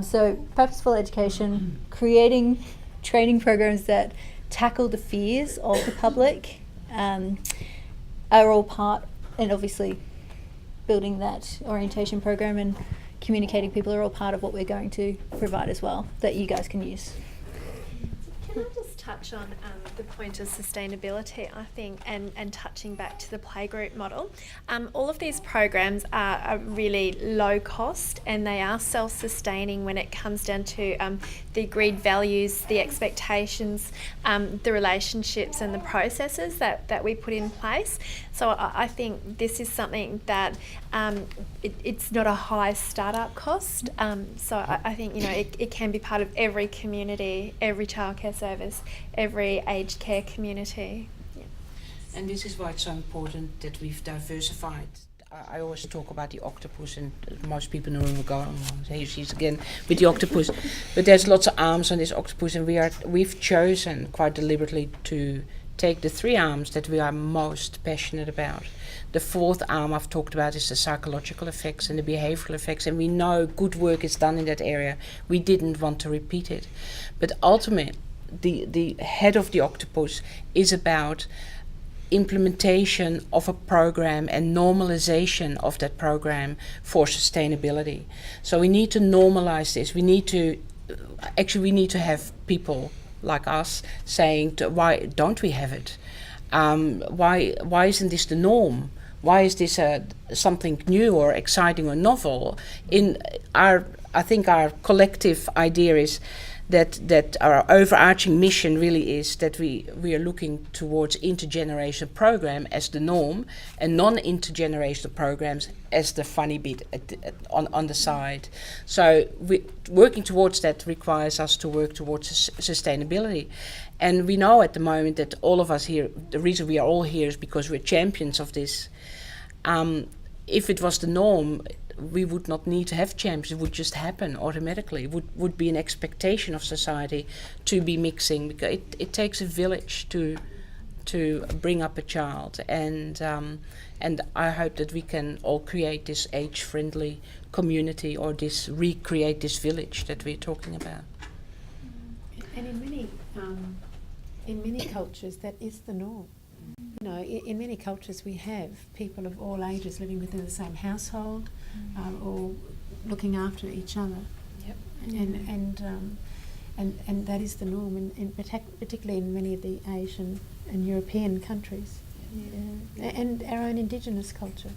So purposeful education, creating training programs that tackle the fears of the public are all part, and obviously building that orientation program and communicating people are all part of what we're going to provide as well, that you guys can use. Can I just touch on the point of sustainability, I think, and touching back to the playgroup model? All of these programs are really low cost, and they are self-sustaining when it comes down to the agreed values, the expectations, the relationships and the processes that we put in place. So I think this is something that it's not a high startup cost. So I think, you know, it can be part of every community, every childcare service, every aged care community. Yeah. And this is why it's so important that we've diversified. I always talk about the octopus, and most people in the room will go, oh, here she's again with the octopus. But there's lots of arms on this octopus, and we've chosen quite deliberately to take the 3 arms that we are most passionate about. The 4th arm I've talked about is the psychological effects and the behavioral effects, and we know good work is done in that area. We didn't want to repeat it. But ultimately, the head of the octopus is about implementation of a program and normalization of that program for sustainability. So we need to normalize this. We need to have people like us saying, why don't we have it? Why isn't this the norm? Why is this something new or exciting or novel? I think our collective idea is that our overarching mission really is that we are looking towards intergenerational program as the norm, and non-intergenerational programs as the funny bit on the side. So working towards that requires us to work towards sustainability. And we know at the moment that all of us here, the reason we are all here is because we're champions of this. If it was the norm, we would not need to have champions. It would just happen automatically. It would be an expectation of society to be mixing, because it takes a village to bring up a child, and I hope that we can all create this age-friendly community, or recreate this village that we're talking about. And in many cultures, that is the norm. You know, in many cultures we have people of all ages living within the same household, or looking after each other. Yep. And that is the norm, particularly in many of the Asian and European countries, and our own Indigenous culture.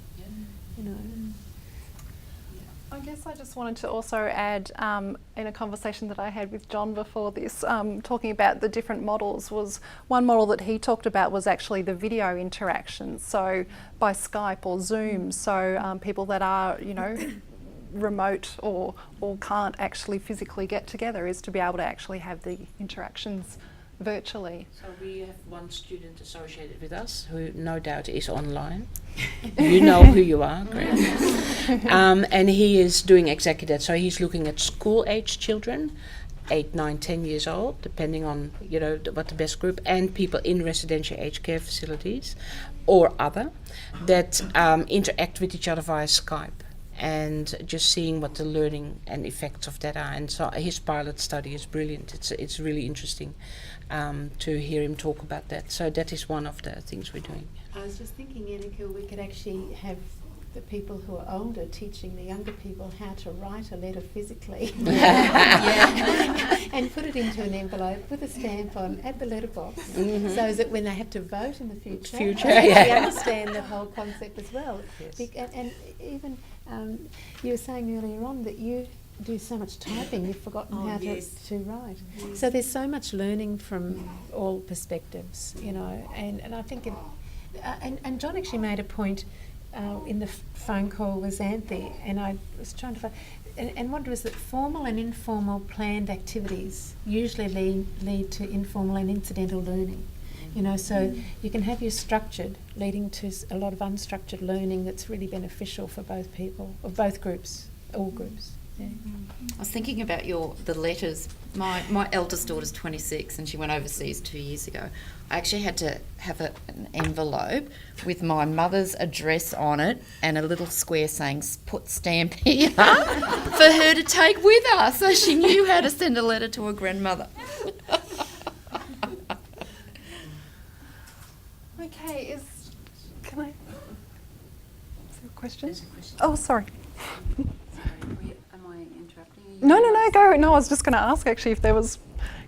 You know. I guess I just wanted to also add, in a conversation that I had with John before this, talking about the different models, was one model that he talked about was actually the video interactions, so by Skype or Zoom, so people that are, you know, remote or can't actually physically get together, is to be able to actually have the interactions virtually. So we have one student associated with us who no doubt is online. You know who you are, Graham. And he is doing exactly that. So he's looking at school-age children, 8, 9, 10 years old, depending on, you know, what the best group, and people in residential aged care facilities or other that interact with each other via Skype, and just seeing what the learning and effects of that are. And so his pilot study is brilliant. It's really interesting to hear him talk about that. So that is one of the things we're doing. I was just thinking, Annika, we could actually have the people who are older teaching the younger people how to write a letter physically and put it into an envelope with a stamp on at the letterbox, so that when they have to vote in the future, they understand the whole concept as well. Yes. And even you were saying earlier on that you do so much typing, you've forgotten how to write. Yes. So there's so much learning from all perspectives, you know, and I think and John actually made a point in the phone call with Xanthi, and I was trying to find, and what was that formal and informal planned activities usually lead to informal and incidental learning. You know, so you can have your structured leading to a lot of unstructured learning that's really beneficial for both people, or both groups, all groups. Yeah. I was thinking about the letters. My eldest daughter's 26 and she went overseas 2 years ago. I actually had to have an envelope with my mother's address on it and a little square saying put stamp here for her to take with her, so she knew how to send a letter to her grandmother. Okay, can I? Is there a question? There's a question. Oh, sorry. Am I interrupting you? No, go. No, I was just going to ask actually if there was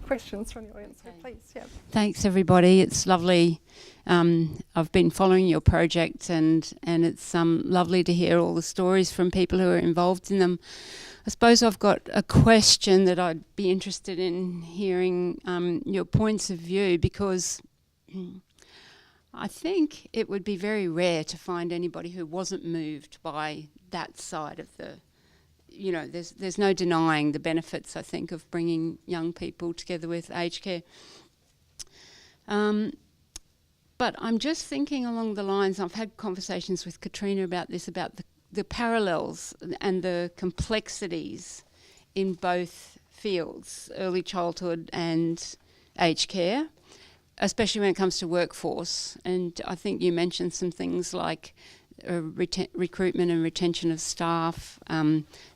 questions from the audience. So please, yeah. Thanks, everybody. It's lovely. I've been following your project, and it's lovely to hear all the stories from people who are involved in them. I suppose I've got a question that I'd be interested in hearing your points of view, because I think it would be very rare to find anybody who wasn't moved by that side of the, you know, there's no denying the benefits, I think, of bringing young people together with aged care. But I'm just thinking along the lines, I've had conversations with Katrina about this, about the parallels and the complexities in both fields, early childhood and aged care, especially when it comes to workforce. And I think you mentioned some things like recruitment and retention of staff,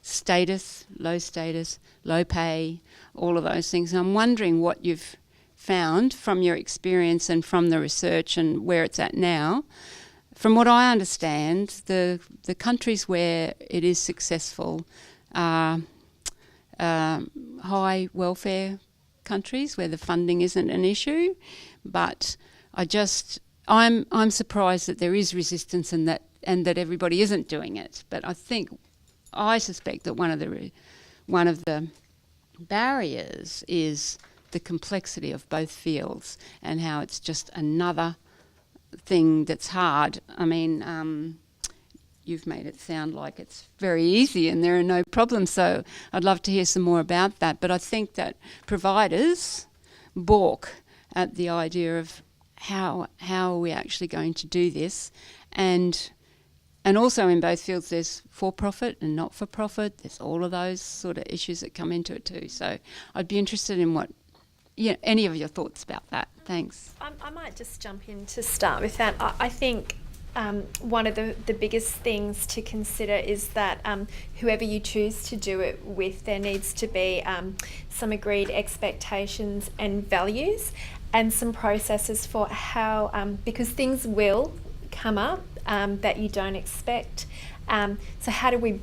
status, low pay, all of those things. And I'm wondering what you've found from your experience and from the research and where it's at now. From what I understand, the countries where it is successful are high welfare countries where the funding isn't an issue, but I'm surprised that there is resistance and that everybody isn't doing it. But I suspect that one of the barriers is the complexity of both fields and how it's just another thing that's hard. I mean, you've made it sound like it's very easy and there are no problems, so I'd love to hear some more about that. But I think that providers balk at the idea of how are we actually going to do this, and also in both fields there's for-profit and not-for-profit. There's all of those sort of issues that come into it too. So I'd be interested in any of your thoughts about that. Thanks. I might just jump in to start with that. I think one of the biggest things to consider is that whoever you choose to do it with, there needs to be some agreed expectations and values and some processes for how, because things will come up that you don't expect. So how do we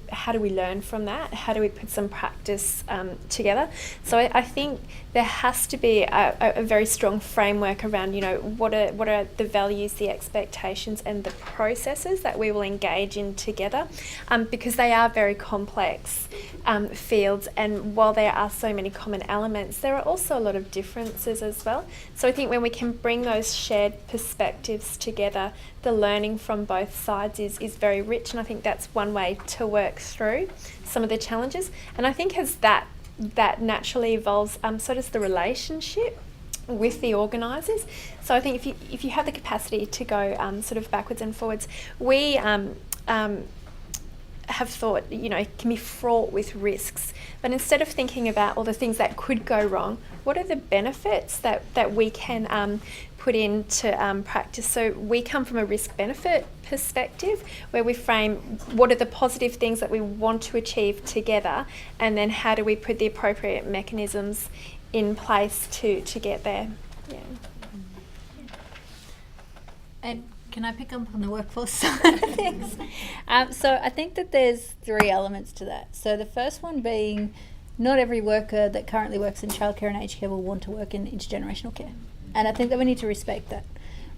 learn from that? How do we put some practice together? So I think there has to be a very strong framework around, you know, what are the values, the expectations, and the processes that we will engage in together, because they are very complex fields. And while there are so many common elements, there are also a lot of differences as well. So I think when we can bring those shared perspectives together, the learning from both sides is very rich, and I think that's one way to work through some of the challenges. And I think as that naturally evolves, so does the relationship with the organisers. So I think if you have the capacity to go sort of backwards and forwards, we have thought, you know, it can be fraught with risks. But instead of thinking about all the things that could go wrong, what are the benefits that we can put into practice? So we come from a risk-benefit perspective where we frame what are the positive things that we want to achieve together, and then how do we put the appropriate mechanisms in place to get there. Yeah. And Can I pick up on the workforce side of things? So I think that there's 3 elements to that. So the first one being, not every worker that currently works in childcare and aged care will want to work in intergenerational care. And I think that we need to respect that,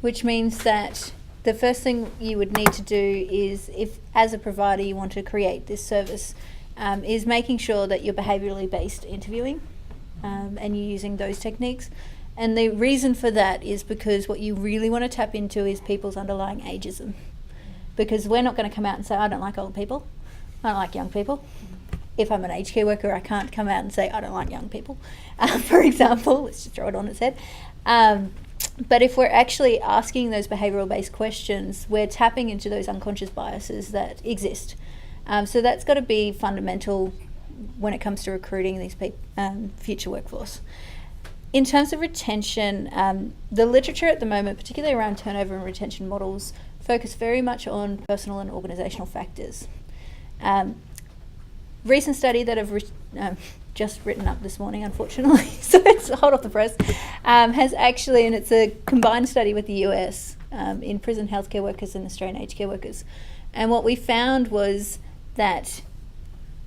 which means that the first thing you would need to do is, if as a provider you want to create this service, is making sure that you're behaviourally based interviewing and you're using those techniques. And the reason for that is because what you really want to tap into is people's underlying ageism. Because we're not going to come out and say, I don't like old people, I don't like young people. If I'm an aged care worker, I can't come out and say, I don't like young people, for example. Let's just throw it on its head. But if we're actually asking those behavioural based questions, we're tapping into those unconscious biases that exist. So that's got to be fundamental when it comes to recruiting these future workforce. In terms of retention, the literature at the moment, particularly around turnover and retention models, focus very much on personal and organisational factors. Recent study that I've just written up this morning, unfortunately, so it's hot off the press, has actually, and it's a combined study with the US in prison healthcare workers and Australian aged care workers. And what we found was that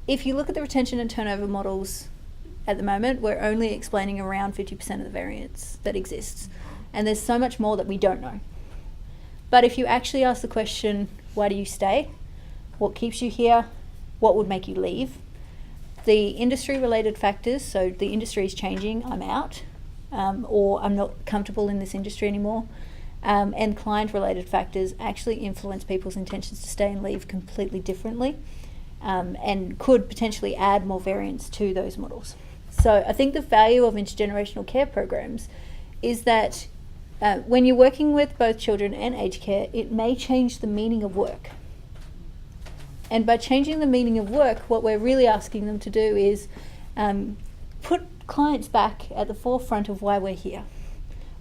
if you look at the retention and turnover models at the moment, we're only explaining around 50% of the variance that exists. And there's so much more that we don't know. But if you actually ask the question, why do you stay? What keeps you here? What would make you leave? The industry-related factors, so the industry is changing, I'm out, or I'm not comfortable in this industry anymore, and client-related factors actually influence people's intentions to stay and leave completely differently, and could potentially add more variance to those models. So I think the value of intergenerational care programs is that when you're working with both children and aged care, it may change the meaning of work. And by changing the meaning of work, what we're really asking them to do is put clients back at the forefront of why we're here.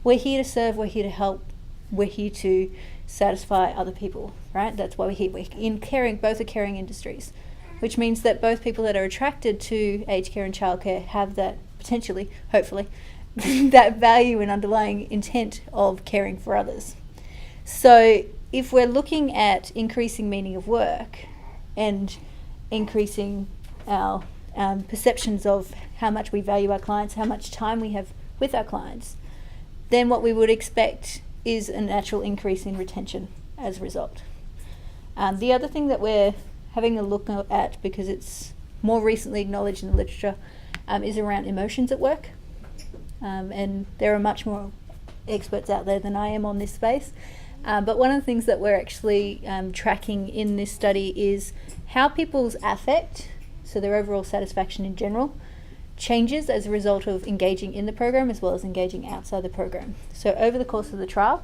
We're here to serve, we're here to help, we're here to satisfy other people, right? That's why we're here. We're in caring, both are caring industries, which means that both people that are attracted to aged care and childcare have that potentially, hopefully, that value and underlying intent of caring for others. So if we're looking at increasing meaning of work and increasing our perceptions of how much we value our clients, how much time we have with our clients, then what we would expect is a natural increase in retention as a result. The other thing that we're having a look at, because it's more recently acknowledged in the literature, is around emotions at work. And there are much more experts out there than I am on this space. But one of the things that we're actually tracking in this study is how people's affect, so their overall satisfaction in general, changes as a result of engaging in the program as well as engaging outside the program. So over the course of the trial,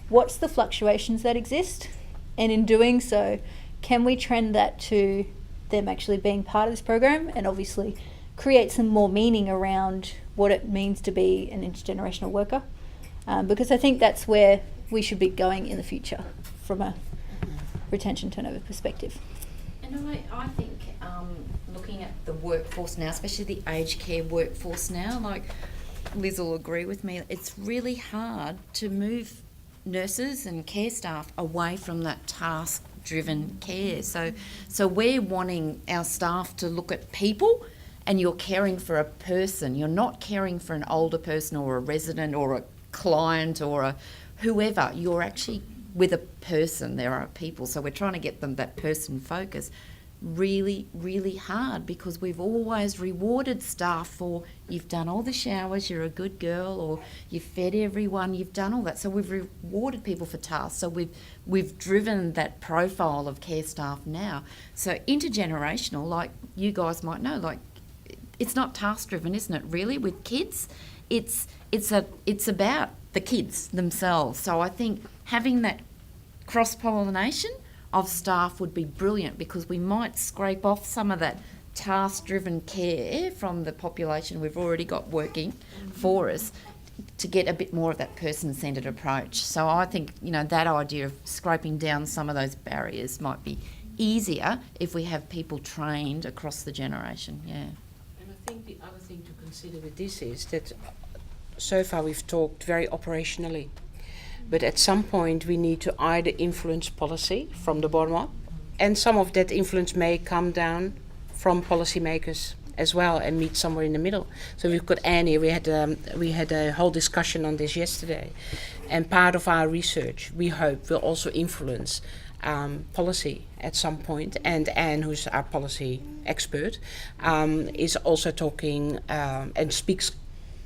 what's the fluctuations that exist? And in doing so, can we trend that to them actually being part of this program and obviously create some more meaning around what it means to be an intergenerational worker? Because I think that's where we should be going in the future from a retention turnover perspective. And I think looking at the workforce now, especially the aged care workforce now, like Liz will agree with me, it's really hard to move nurses and care staff away from that task-driven care. So we're wanting our staff to look at people, and you're caring for a person. You're not caring for an older person or a resident or a client or a whoever. You're actually with a person. There are people. So we're trying to get them that person focus. Really, really hard, because we've always rewarded staff for, you've done all the showers, you're a good girl, or you've fed everyone, you've done all that. So we've rewarded people for tasks. So we've driven that profile of care staff now. So intergenerational, like you guys might know, like it's not task driven, isn't it? Really, with kids, it's about the kids themselves. So I think having that cross pollination of staff would be brilliant, because we might scrape off some of that task-driven care from the population we've already got working for us to get a bit more of that person-centred approach. So I think, that idea of scraping down some of those barriers might be easier if we have people trained across the generation, yeah. And I think the other thing to consider with this is that so far we've talked very operationally. But at some point we need to either influence policy from the bottom up, and some of that influence may come down from policymakers as well and meet somewhere in the middle. So we've got Annie, we had a whole discussion on this yesterday, and part of our research we hope will also influence policy at some point. And Anne, who's our policy expert, is also talking and speaks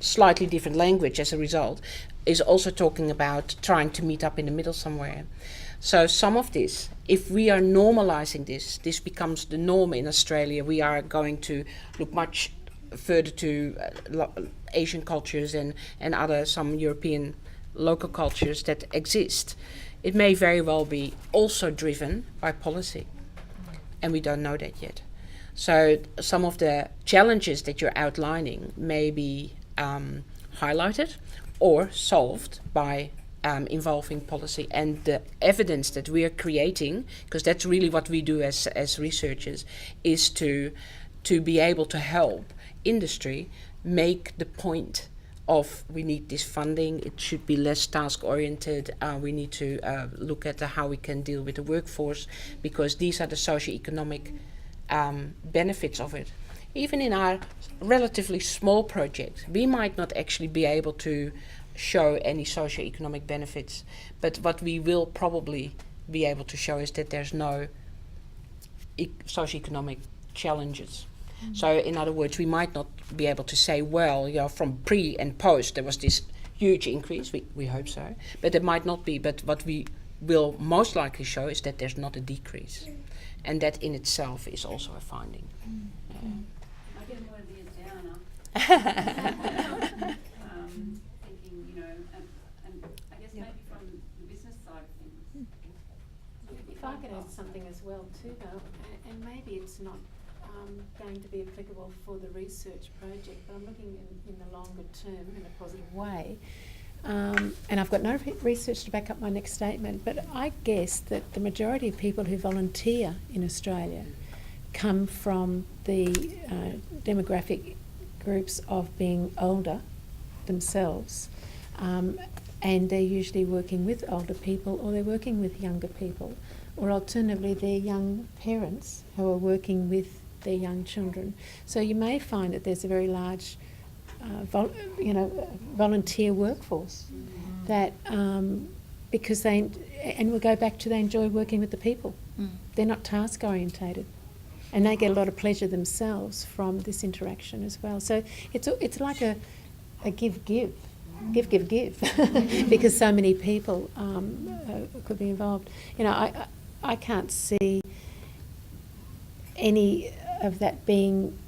slightly different language as a result, is also talking about trying to meet up in the middle somewhere. So some of this, if we are normalizing this becomes the norm in Australia. We are going to look much further to Asian cultures and other some European local cultures that exist. It may very well be also driven by policy, and we don't know that yet. So some of the challenges that you're outlining may be highlighted or solved by involving policy, and the evidence that we are creating, because that's really what we do as researchers, is to be able to help industry make the point of we need this funding, it should be less task oriented, we need to look at how we can deal with the workforce, because these are the socio-economic benefits of it. Even in our relatively small project, we might not actually be able to show any socio-economic benefits, but what we will probably be able to show is that there's no socio-economic challenges. So in other words, we might not be able to say, well, from pre and post there was this huge increase, we hope so, but it might not be. But what we will most likely show is that there's not a decrease, and that in itself is also a finding. I didn't want to be a downer. Thinking, and I guess maybe from the business side of things. If I could add something as well too, though, and maybe it's not going to be applicable for the research project, but I'm looking in the longer term in a positive way. And I've got no research to back up my next statement, but I guess that the majority of people who volunteer in Australia come from the demographic groups of being older themselves, and they're usually working with older people, or they're working with younger people, or alternatively they're young parents who are working with their young children. So you may find that there's a very large volunteer workforce that because they, and we'll go back to, they enjoy working with the people. They're not task orientated, and they get a lot of pleasure themselves from this interaction as well. So it's like a give because so many people could be involved. I can't see any of that being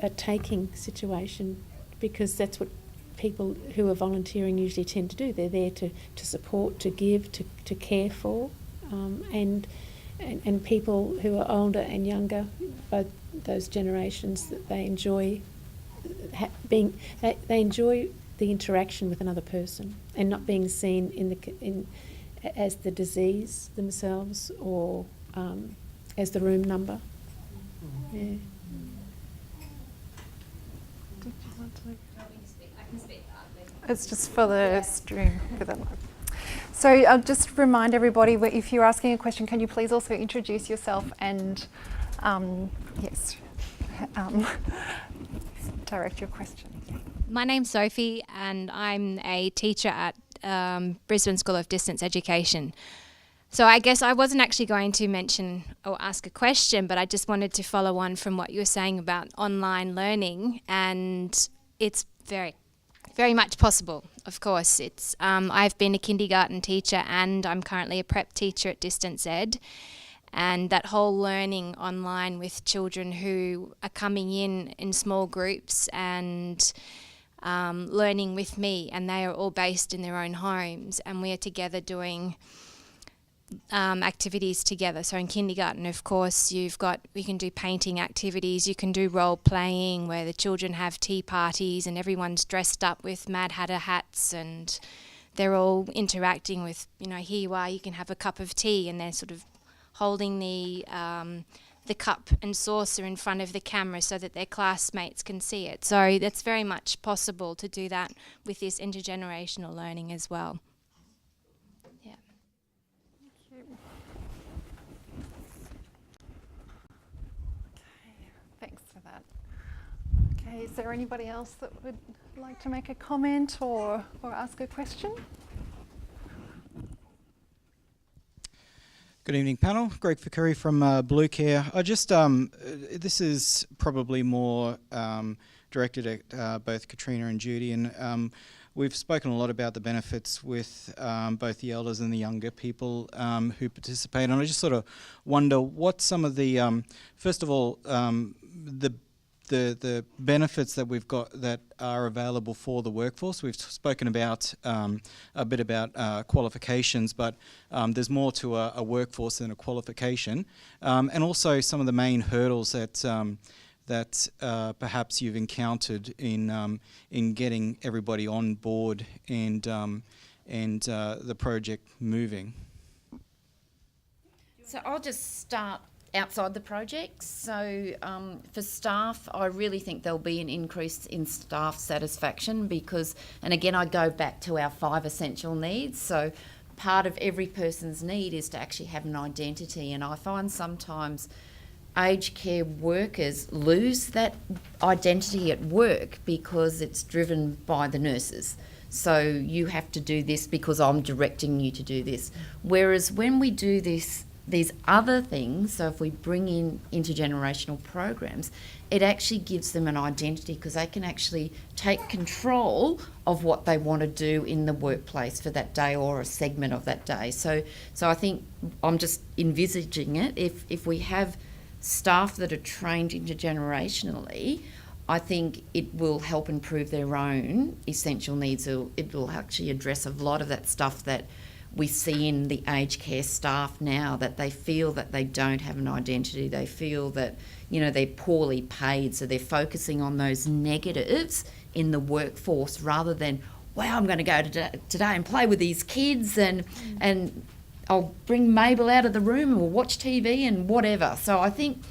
a taking situation, because that's what people who are volunteering usually tend to do. They're there to support, to give, to care for, and people who are older and younger, both those generations, that they enjoy they enjoy the interaction with another person and not being seen as the disease themselves, or as the room number. Yeah. It's just for the stream. So I'll just remind everybody, if you're asking a question, can you please also introduce yourself and direct your question. My name's Sophie, and I'm a teacher at Brisbane School of Distance Education. So I guess I wasn't actually going to mention or ask a question, but I just wanted to follow on from what you were saying about online learning, and it's very, very much possible. Of course, it's. I've been a kindergarten teacher, and I'm currently a prep teacher at Distance Ed, and that whole learning online with children who are coming in small groups and learning with me, and they are all based in their own homes, and we are together doing activities together. So in kindergarten, of course, we can do painting activities, you can do role playing where the children have tea parties and everyone's dressed up with Mad Hatter hats, and they're all interacting with, here you are, you can have a cup of tea, and they're sort of holding the cup and saucer in front of the camera so that their classmates can see it. So that's very much possible to do that with this intergenerational learning as well. Okay, is there anybody else that would like to make a comment or ask a question? Good evening, panel. Greg Fakuri from Blue Care. I just, this is probably more directed at both Katrina and Judy, and we've spoken a lot about the benefits with both the elders and the younger people who participate, and I just sort of wonder what some of the, first of all, the benefits that we've got that are available for the workforce. We've spoken about a bit about qualifications, but there's more to a workforce than a qualification, and also some of the main hurdles that perhaps you've encountered in getting everybody on board and the project moving. So I'll just start outside the project. So for staff, I really think there'll be an increase in staff satisfaction because, and again, I go back to our 5 essential needs. So part of every person's need is to actually have an identity, and I find sometimes aged care workers lose that identity at work because it's driven by the nurses. So you have to do this because I'm directing you to do this. Whereas when we do these other things, so if we bring in intergenerational programs, it actually gives them an identity because they can actually take control of what they want to do in the workplace for that day or a segment of that day. So I think I'm just envisaging it. If we have staff that are trained intergenerationally, I think it will help improve their own essential needs. It will actually address a lot of that stuff that we see in the aged care staff now, that they feel that they don't have an identity. They feel that, they're poorly paid, so they're focusing on those negatives in the workforce rather than, wow, I'm going to go today and play with these kids and I'll bring Mabel out of the room and we'll watch TV and whatever. So I think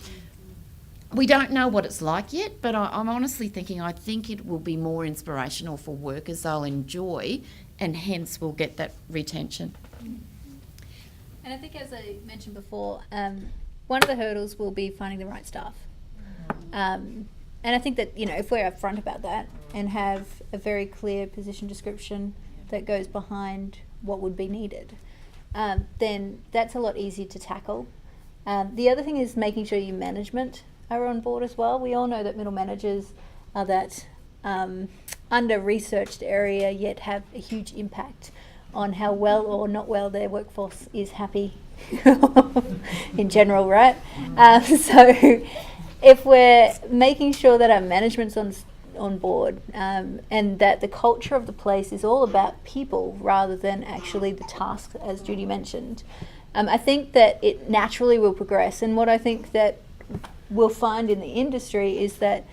we don't know what it's like yet, but I'm honestly thinking I think it will be more inspirational for workers. They'll enjoy, and hence we'll get that retention. And I think, as I mentioned before, one of the hurdles will be finding the right staff. And I think that, if we're upfront about that and have a very clear position description that goes behind what would be needed, then that's a lot easier to tackle. The other thing is making sure your management are on board as well. We all know that middle managers are that under-researched area, yet have a huge impact on how well or not well their workforce is happy in general, right? So if we're making sure that our management's on board and that the culture of the place is all about people rather than actually the task, as Judy mentioned, I think that it naturally will progress. And what I think that we'll find in the industry is that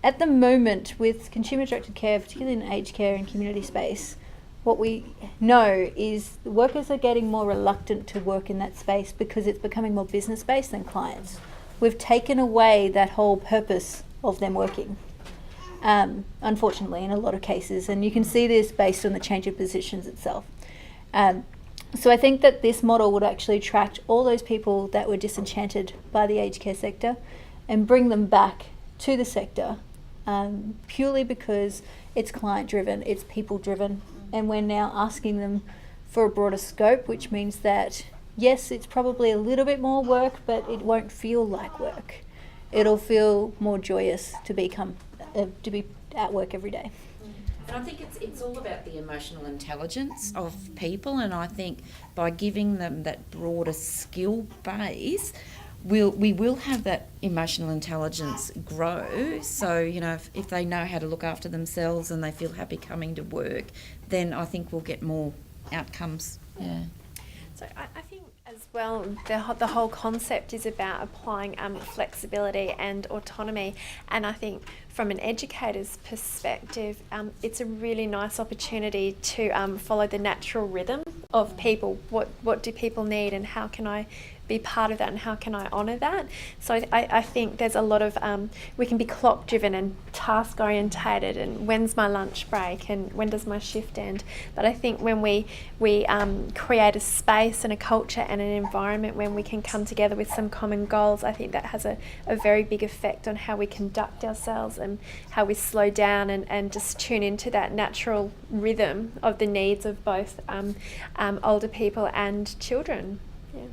at the moment with consumer-directed care, particularly in aged care and community space, what we know is the workers are getting more reluctant to work in that space because it's becoming more business-based than clients. We've taken away that whole purpose of them working, unfortunately, in a lot of cases. And you can see this based on the change of positions itself. So I think that this model would actually attract all those people that were disenchanted by the aged care sector and bring them back to the sector purely because it's client-driven, it's people-driven, and we're now asking them for a broader scope, which means that, yes, it's probably a little bit more work, but it won't feel like work. It'll feel more joyous to be at work every day. And I think it's all about the emotional intelligence of people, and I think by giving them that broader skill base, we will have that emotional intelligence grow. So, if they know how to look after themselves and they feel happy coming to work, then I think we'll get more outcomes. Yeah. So I think as well, the whole concept is about applying flexibility and autonomy, and I think from an educator's perspective, it's a really nice opportunity to follow the natural rhythm of people. What do people need, and how can I be part of that, and how can I honour that? So I think there's a lot of we can be clock driven and task orientated and when's my lunch break and when does my shift end. But I think when we create a space and a culture and an environment when we can come together with some common goals, I think that has a very big effect on how we conduct ourselves and how we slow down and just tune into that natural rhythm of the needs of both older people and children. Yeah.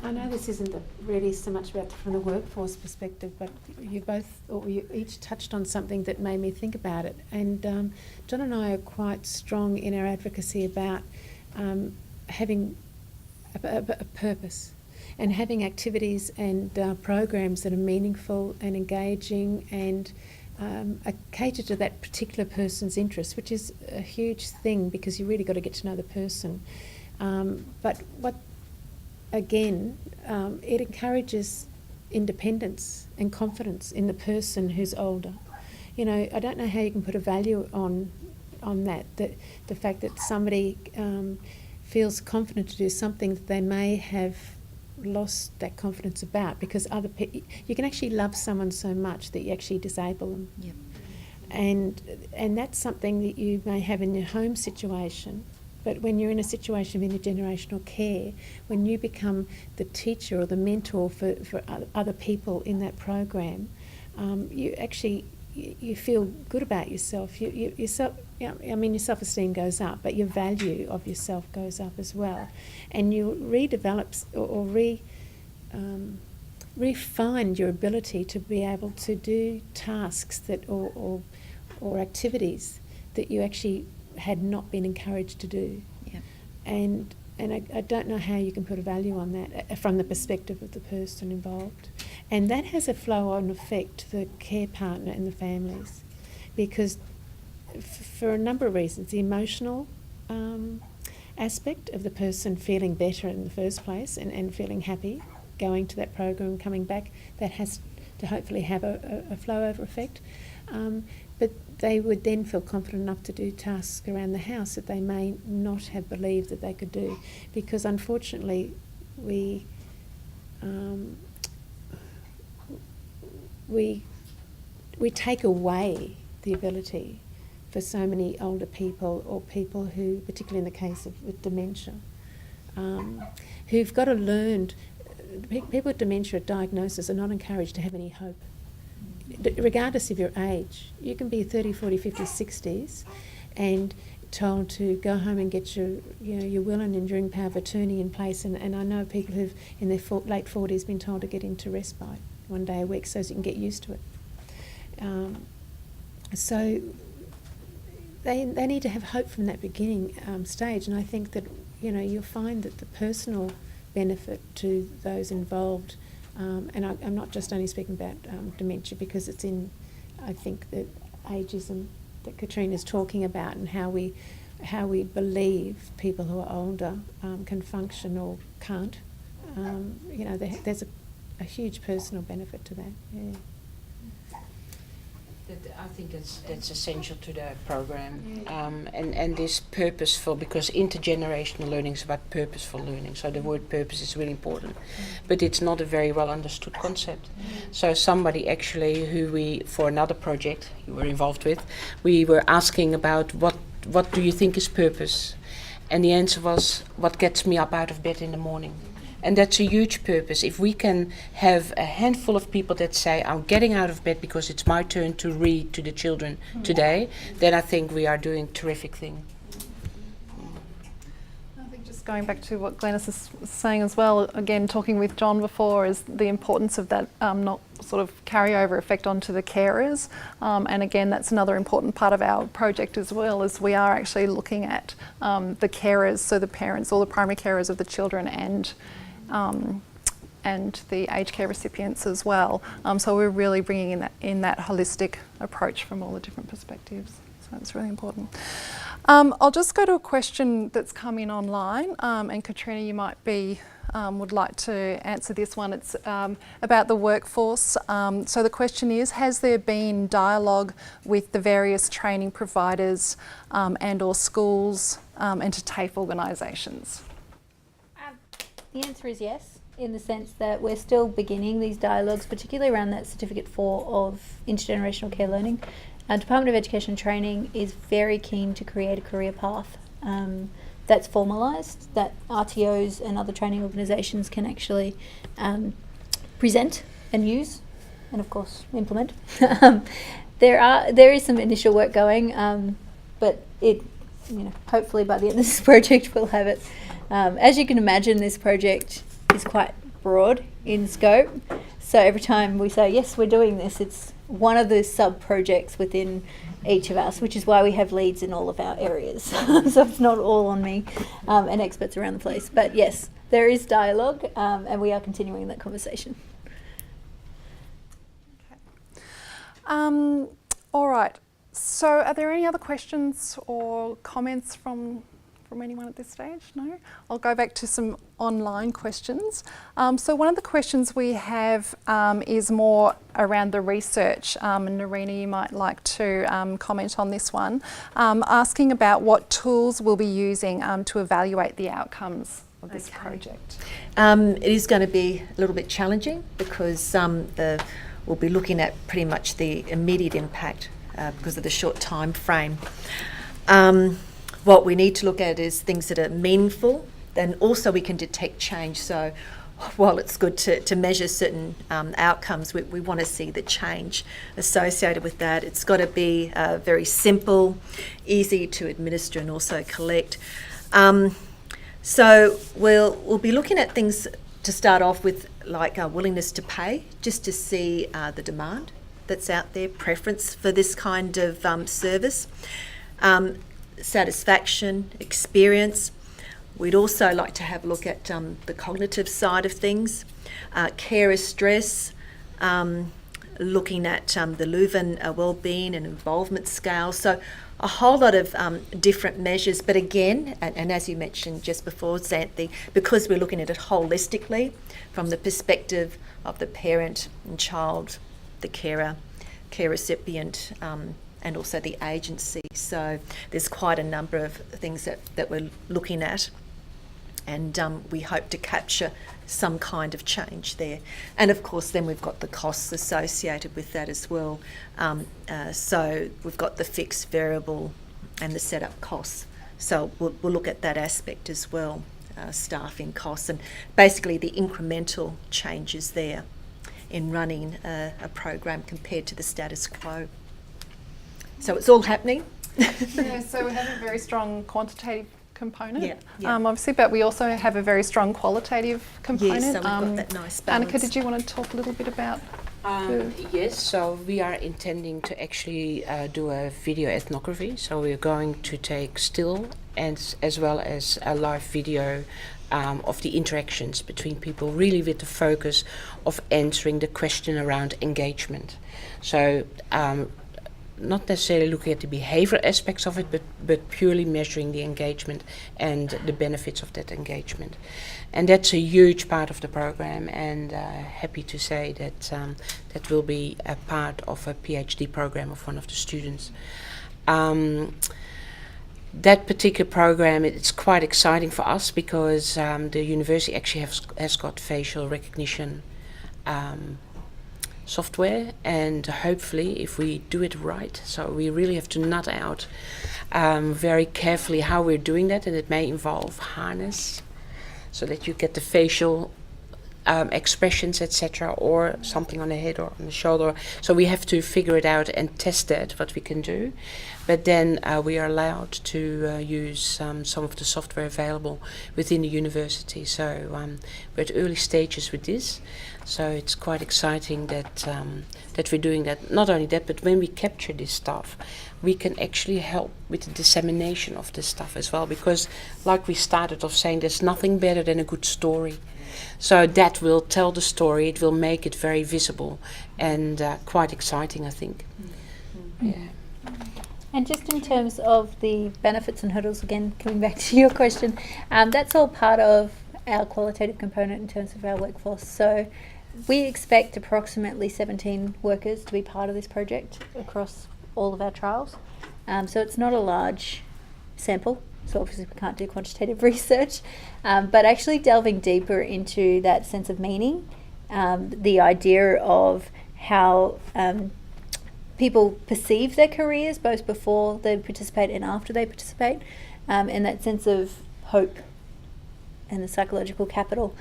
I know this isn't really so much about from the workforce perspective, but you each touched on something that made me think about it. And John and I are quite strong in our advocacy about having a purpose and having activities and programs that are meaningful and engaging and cater to that particular person's interests, which is a huge thing because you really got to get to know the person. But what again, it encourages independence and confidence in the person who's older. You know, I don't know how you can put a value on that the fact that somebody feels confident to do something that they may have lost that confidence about because you can actually love someone so much that you actually disable them. Yep. And that's something that you may have in your home situation. But when you're in a situation of intergenerational care, when you become the teacher or the mentor for other people in that program, you actually you feel good about yourself. Your self-esteem goes up, but your value of yourself goes up as well, and you redevelop or refine your ability to be able to do tasks that or activities that you actually had not been encouraged to do. Yep. And I don't know how you can put a value on that from the perspective of the person involved. And that has a flow-on effect to the care partner and the families because for a number of reasons, the emotional aspect of the person feeling better in the first place and feeling happy, going to that program, coming back, that has to hopefully have a flow-over effect. But they would then feel confident enough to do tasks around the house that they may not have believed that they could do, because unfortunately we take away the ability for so many older people or people who, particularly in the case of with dementia, who've got to learn. People with dementia at diagnosis are not encouraged to have any hope. Regardless of your age, you can be 30, 40, 50, 60s and told to go home and get your will and enduring power of attorney in place. And I know people who've in their late 40s been told to get into respite one day a week so as you can get used to it. So they need to have hope from that beginning stage. And I think that you'll find that the personal benefit to those involved. And I'm not just only speaking about dementia because it's in, I think, the ageism that Katrina is talking about and how we believe people who are older can function or can't. There's a huge personal benefit to that. Yeah. I think that's essential to the program, and is purposeful, because intergenerational learning is about purposeful learning. So the word purpose is really important, but it's not a very well understood concept. So somebody actually who for another project you were involved with, we were asking about what do you think is purpose, and the answer was what gets me up out of bed in the morning. And that's a huge purpose. If we can have a handful of people that say, I'm getting out of bed because it's my turn to read to the children today, then I think we are doing a terrific thing. I think just going back to what Glenys is saying as well, again, talking with John before, is the importance of that not sort of carryover effect onto the carers. And again, that's another important part of our project as well, is we are actually looking at the carers, so the parents, all the primary carers of the children and the aged care recipients as well. So we're really bringing in that holistic approach from all the different perspectives. So it's really important. I'll just go to a question that's come in online, and Katrina, you might would like to answer this one. It's about the workforce. So the question is, has there been dialogue with the various training providers and or schools and to TAFE organisations? The answer is yes. in the sense that we're still beginning these dialogues, particularly around that Certificate 4 of Intergenerational Care Learning. Department of Education and Training is very keen to create a career path that's formalised, that RTOs and other training organisations can actually present and use, and of course implement. There is some initial work going, but hopefully by the end of this project we'll have it. As you can imagine, this project is quite broad in scope, so every time we say yes we're doing this, it's one of the sub-projects within each of us, which is why we have leads in all of our areas. So it's not all on me and experts around the place. But yes, there is dialogue, and we are continuing that conversation. Okay. All right. So are there any other questions or comments from anyone at this stage? No? I'll go back to some online questions. So one of the questions we have is more around the research, and Narina, you might like to comment on this one, asking about what tools we'll be using to evaluate the outcomes of this project. It is going to be a little bit challenging because we'll be looking at pretty much the immediate impact because of the short time frame. What we need to look at is things that are meaningful, and also we can detect change. So while it's good to measure certain outcomes, we want to see the change associated with that. It's got to be very simple, easy to administer and also collect. So we'll be looking at things to start off with, like our willingness to pay, just to see the demand that's out there, preference for this kind of service. Satisfaction, experience. We'd also like to have a look at the cognitive side of things, carer stress, looking at the Leuven wellbeing and involvement scale. So a whole lot of different measures, but again, and as you mentioned just before, Xanthi, because we're looking at it holistically from the perspective of the parent and child, the carer, care recipient, and also the agency. So there's quite a number of things that we're looking at, and we hope to capture some kind of change there. And of course then we've got the costs associated with that as well. So we've got the fixed, variable and the setup costs. So we'll look at that aspect as well, staffing costs and basically the incremental changes there in running a program compared to the status quo. So it's all happening. Yeah, so we have a very strong quantitative component, yeah. Obviously, but we also have a very strong qualitative component. Yes, so we've got that nice balance. Annika, did you want to talk a little bit about Yes, so we are intending to actually do a video ethnography. So we're going to take still and as well as a live video of the interactions between people, really with the focus of answering the question around engagement. So not necessarily looking at the behavioral aspects of it, but purely measuring the engagement and the benefits of that engagement. And that's a huge part of the program, and happy to say that that will be a part of a PhD program of one of the students. That particular program, it's quite exciting for us because the university actually has got facial recognition software, and hopefully if we do it right, so we really have to nut out very carefully how we're doing that, and it may involve harness so that you get the facial expressions, etc., or something on the head or on the shoulder. So we have to figure it out and test that, what we can do. But then we are allowed to use some of the software available within the university. So we're at early stages with this. So it's quite exciting that that we're doing that. Not only that, but when we capture this stuff, we can actually help with the dissemination of this stuff as well. Because like we started off saying, there's nothing better than a good story. So that will tell the story, it will make it very visible and quite exciting, I think. Yeah. And just in terms of the benefits and hurdles, again, coming back to your question, that's all part of our qualitative component in terms of our workforce. So we expect approximately 17 workers to be part of this project across all of our trials. So it's not a large sample so obviously we can't do quantitative research, but actually delving deeper into that sense of meaning, the idea of how people perceive their careers both before they participate and after they participate, and that sense of hope and the psychological capital.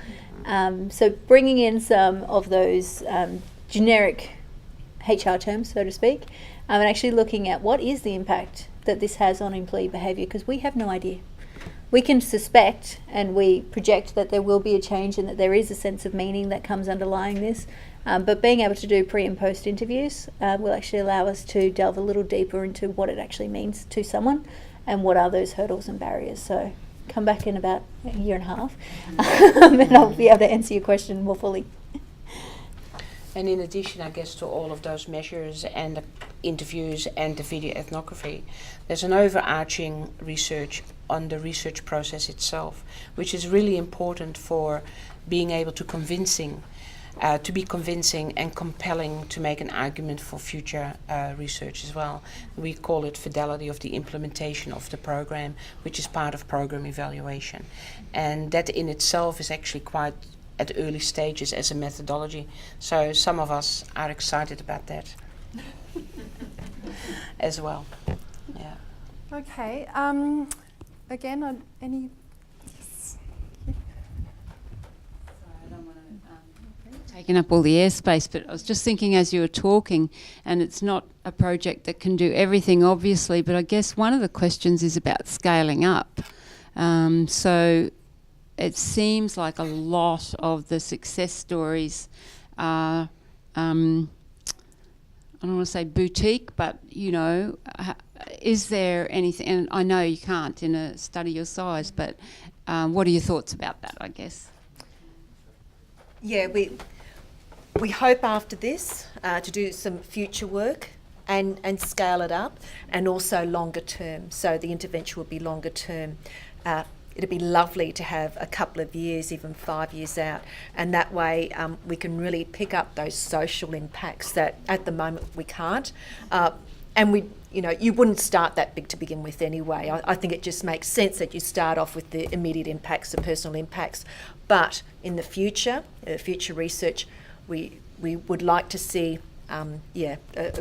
So bringing in some of those generic HR terms, so to speak, and actually looking at what is the impact that this has on employee behaviour, because we have no idea. We can suspect and we project that there will be a change and that there is a sense of meaning that comes underlying this, but being able to do pre and post interviews will actually allow us to delve a little deeper into what it actually means to someone and what are those hurdles and barriers. So come back in about a year and a half and I'll be able to answer your question more fully. And in addition, I guess, to all of those measures and the interviews and the video ethnography, there's an overarching research on the research process itself, which is really important for being able to be convincing and compelling to make an argument for future research as well. We call it fidelity of the implementation of the program, which is part of program evaluation. And that in itself is actually quite at early stages as a methodology. So some of us are excited about that as well. Yeah. Okay. Again, any? Yes. Taking up all the airspace, but I was just thinking as you were talking, and it's not a project that can do everything, obviously, but I guess one of the questions is about scaling up. So it seems like a lot of the success stories are, I don't want to say boutique, but, is there anything, and I know you can't in a study your size, but what are your thoughts about that, I guess? Yeah, we hope after this to do some future work and scale it up, and also longer term. So the intervention will be longer term. It'd be lovely to have a couple of years, even 5 years out, and that way we can really pick up those social impacts that at the moment we can't. And you wouldn't start that big to begin with anyway. I think it just makes sense that you start off with the immediate impacts, the personal impacts. But in the future research, we would like to see a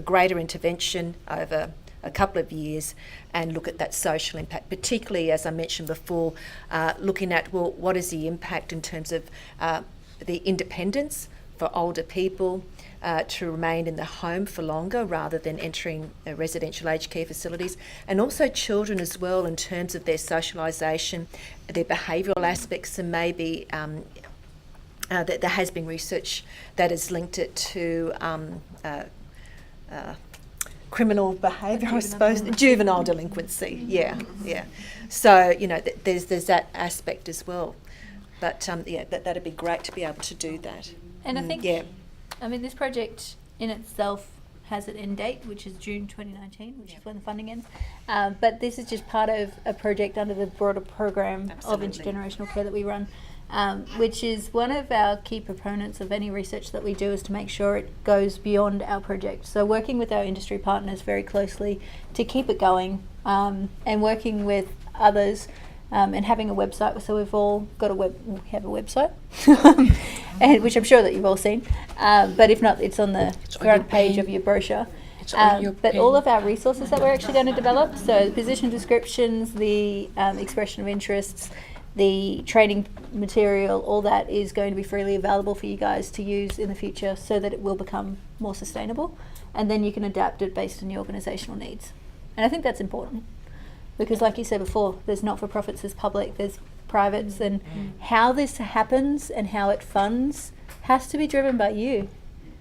greater intervention over a couple of years and look at that social impact, particularly, as I mentioned before, looking at, well, what is the impact in terms of the independence for older people to remain in the home for longer rather than entering residential aged care facilities, and also children as well in terms of their socialisation, their behavioural aspects, and maybe that there has been research that has linked it to criminal behaviour, I suppose, juvenile delinquency. Yeah. So there's that aspect as well. But that'd be great to be able to do that. And I think, this project in itself has an end date, which is June 2019, which is when the funding ends. But this is just part of a project under the broader program of intergenerational care that we run, which is one of our key proponents of any research that we do is to make sure it goes beyond our project. So working with our industry partners very closely to keep it going, and working with others, and having a website. So we've all got we have a website, and which I'm sure that you've all seen. But if not, it's on the front page of your brochure. But all of our resources that we're actually going to develop, so the position descriptions, the expression of interests, the training material, all that is going to be freely available for you guys to use in the future so that it will become more sustainable, and then you can adapt it based on your organisational needs. And I think that's important because, like you said before, there's not-for-profits, there's public, there's privates, and how this happens and how it funds has to be driven by you.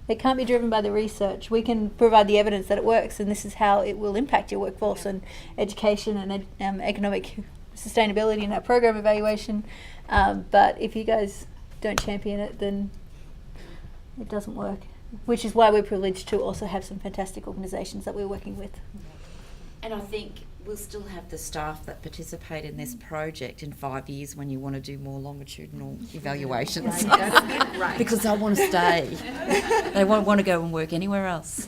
It can't be driven by the research. We can provide the evidence that it works, and this is how it will impact your workforce and education and economic sustainability in our program evaluation. But if you guys don't champion it, then it doesn't work, which is why we're privileged to also have some fantastic organisations that we're working with. And I think we'll still have the staff that participate in this project in 5 years when you want to do more longitudinal evaluations. Right. Because they want to stay. They won't want to go and work anywhere else.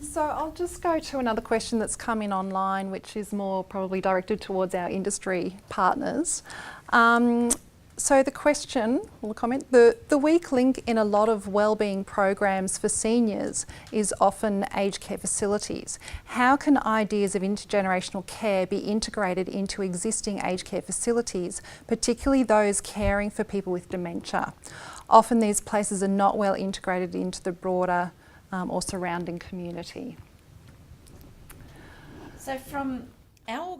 So I'll just go to another question that's come in online, which is more probably directed towards our industry partners. So the question, or the comment, the weak link in a lot of wellbeing programs for seniors is often aged care facilities. How can ideas of intergenerational care be integrated into existing aged care facilities, particularly those caring for people with dementia? Often these places are not well integrated into the broader or surrounding community. So from our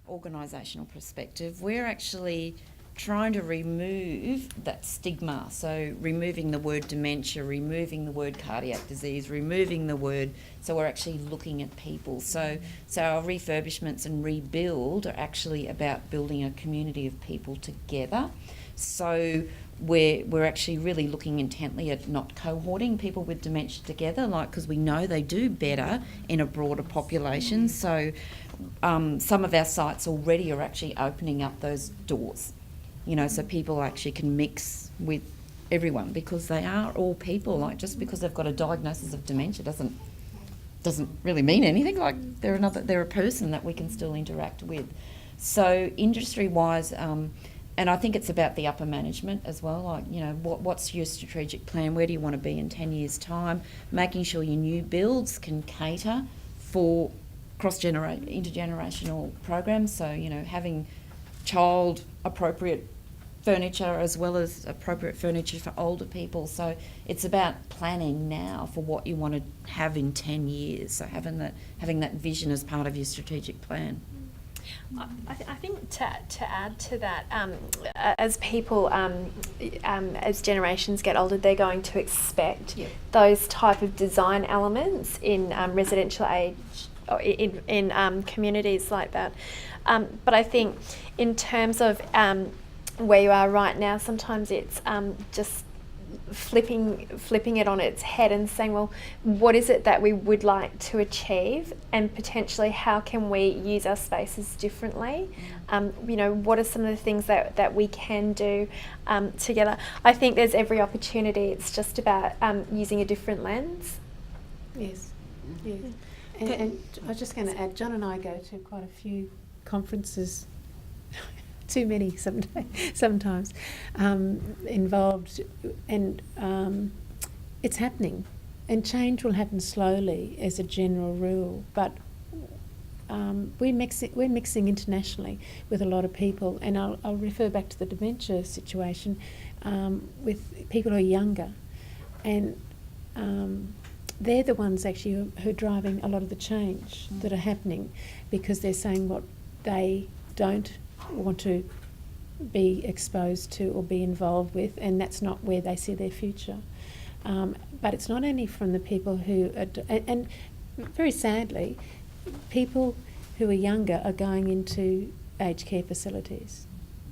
organisational perspective, we're actually trying to remove that stigma. So removing the word dementia, removing the word cardiac disease, removing the word, so we're actually looking at people. So our refurbishments and rebuild are actually about building a community of people together. So we're actually really looking intently at not cohorting people with dementia together, because we know they do better in a broader population. So some of our sites already are actually opening up those doors, so people actually can mix with everyone, because they are all people. Just because they've got a diagnosis of dementia doesn't really mean anything. They're a person that we can still interact with. So industry-wise, and I think it's about the upper management as well. What's your strategic plan? Where do you want to be in 10 years' time? Making sure your new builds can cater for intergenerational programs. So, having child-appropriate furniture as well as appropriate furniture for older people. So it's about planning now for what you want to have in 10 years. So having that vision as part of your strategic plan. I think to add to that, as people, as generations get older, they're going to expect those type of design elements in residential age, or in communities like that. But I think in terms of where you are right now, sometimes it's just flipping it on its head and saying, well, what is it that we would like to achieve, and potentially how can we use our spaces differently? What are some of the things that we can do together? I think there's every opportunity. It's just about using a different lens. Yes. And I was just going to add, John and I go to quite a few conferences, too many sometimes, involved, and it's happening, and change will happen slowly as a general rule, but we're mixing internationally with a lot of people, and I'll refer back to the dementia situation with people who are younger, and they're the ones actually who are driving a lot of the change that are happening, because they're saying what they don't want to be exposed to or be involved with, and that's not where they see their future. But it's not only from the people who are, and very sadly, people who are younger are going into aged care facilities,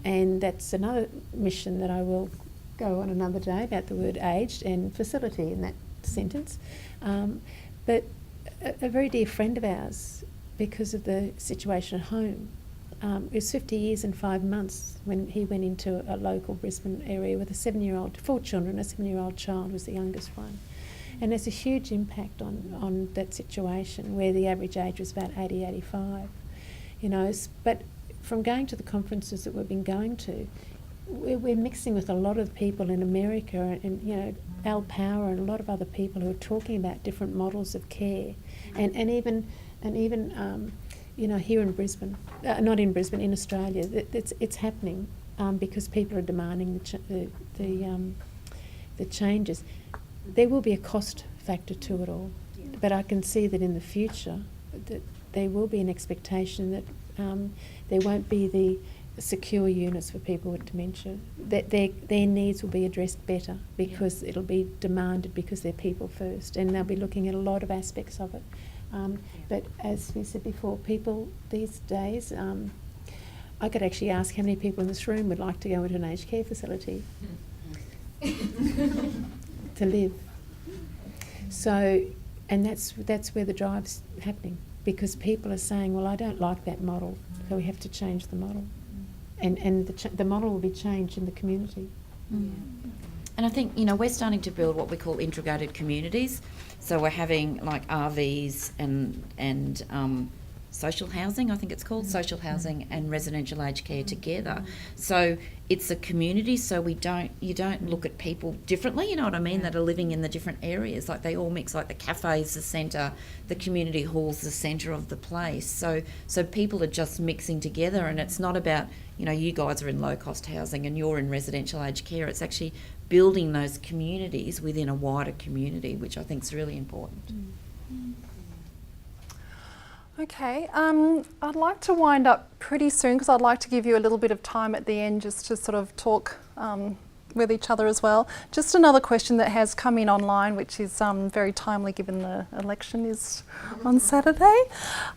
and that's another mission that I will go on another day about the word aged and facility in that sentence. But a very dear friend of ours, because of the situation at home, it was 50 years and 5 months when he went into a local Brisbane area with a 7-year-old, 4 children, a 7-year-old child was the youngest one. And there's a huge impact on that situation, where the average age was about 80, 85. But from going to the conferences that we've been going to, we're mixing with a lot of people in America, and Al Power and a lot of other people who are talking about different models of care, and even here in Brisbane, not in Brisbane, in Australia, it's happening because people are demanding the changes. There will be a cost factor to it all, but I can see that in the future that there will be an expectation that there won't be the secure units for people with dementia. That their needs will be addressed better, because it'll be demanded, because they're people first, and they'll be looking at a lot of aspects of it. But as we said before, people these days, I could actually ask how many people in this room would like to go into an aged care facility to live. So, and that's where the drive's happening, because people are saying, well, I don't like that model, so we have to change the model. And the model will be changed in the community. And And I think, we're starting to build what we call integrated communities. So we're having like RVs and social housing, I think it's called, social housing and residential aged care together. So it's a community, so you don't look at people differently, you know what I mean, that are living in the different areas. Like they all mix, like the cafe's the centre, the community hall's the centre of the place. So people are just mixing together, and it's not about, you guys are in low cost housing and you're in residential aged care. It's actually building those communities within a wider community, which I think is really important. Okay, I'd like to wind up pretty soon because I'd like to give you a little bit of time at the end just to sort of talk with each other as well. Just another question that has come in online, which is very timely given the election is on Saturday.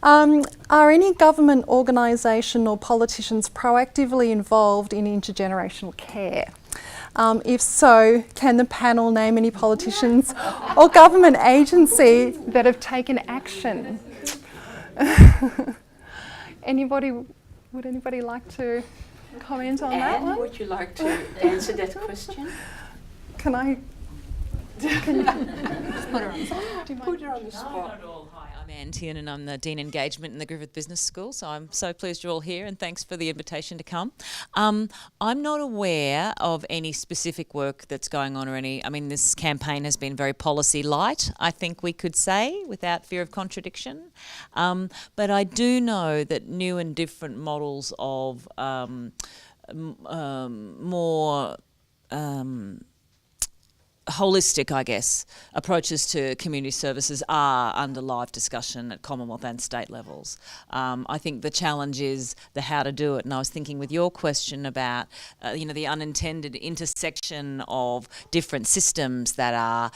Are any government organisation or politicians proactively involved in intergenerational care? If so, can the panel name any politicians or government agency that have taken action? Would anybody like to comment on that one? Would you like to answer that question? Can I? Just put her on the spot. Put her on the spot. Not at all. Hi, I'm Anne Tiernan and I'm the Dean Engagement in the Griffith Business School, so I'm so pleased you're all here and thanks for the invitation to come. I'm not aware of any specific work that's going on this campaign has been very policy light, I think we could say, without fear of contradiction. But I do know that new and different models of more holistic, I guess, approaches to community services are under live discussion at Commonwealth and state levels. I think the challenge is the how to do it. And I was thinking with your question about, the unintended intersection of different systems that are,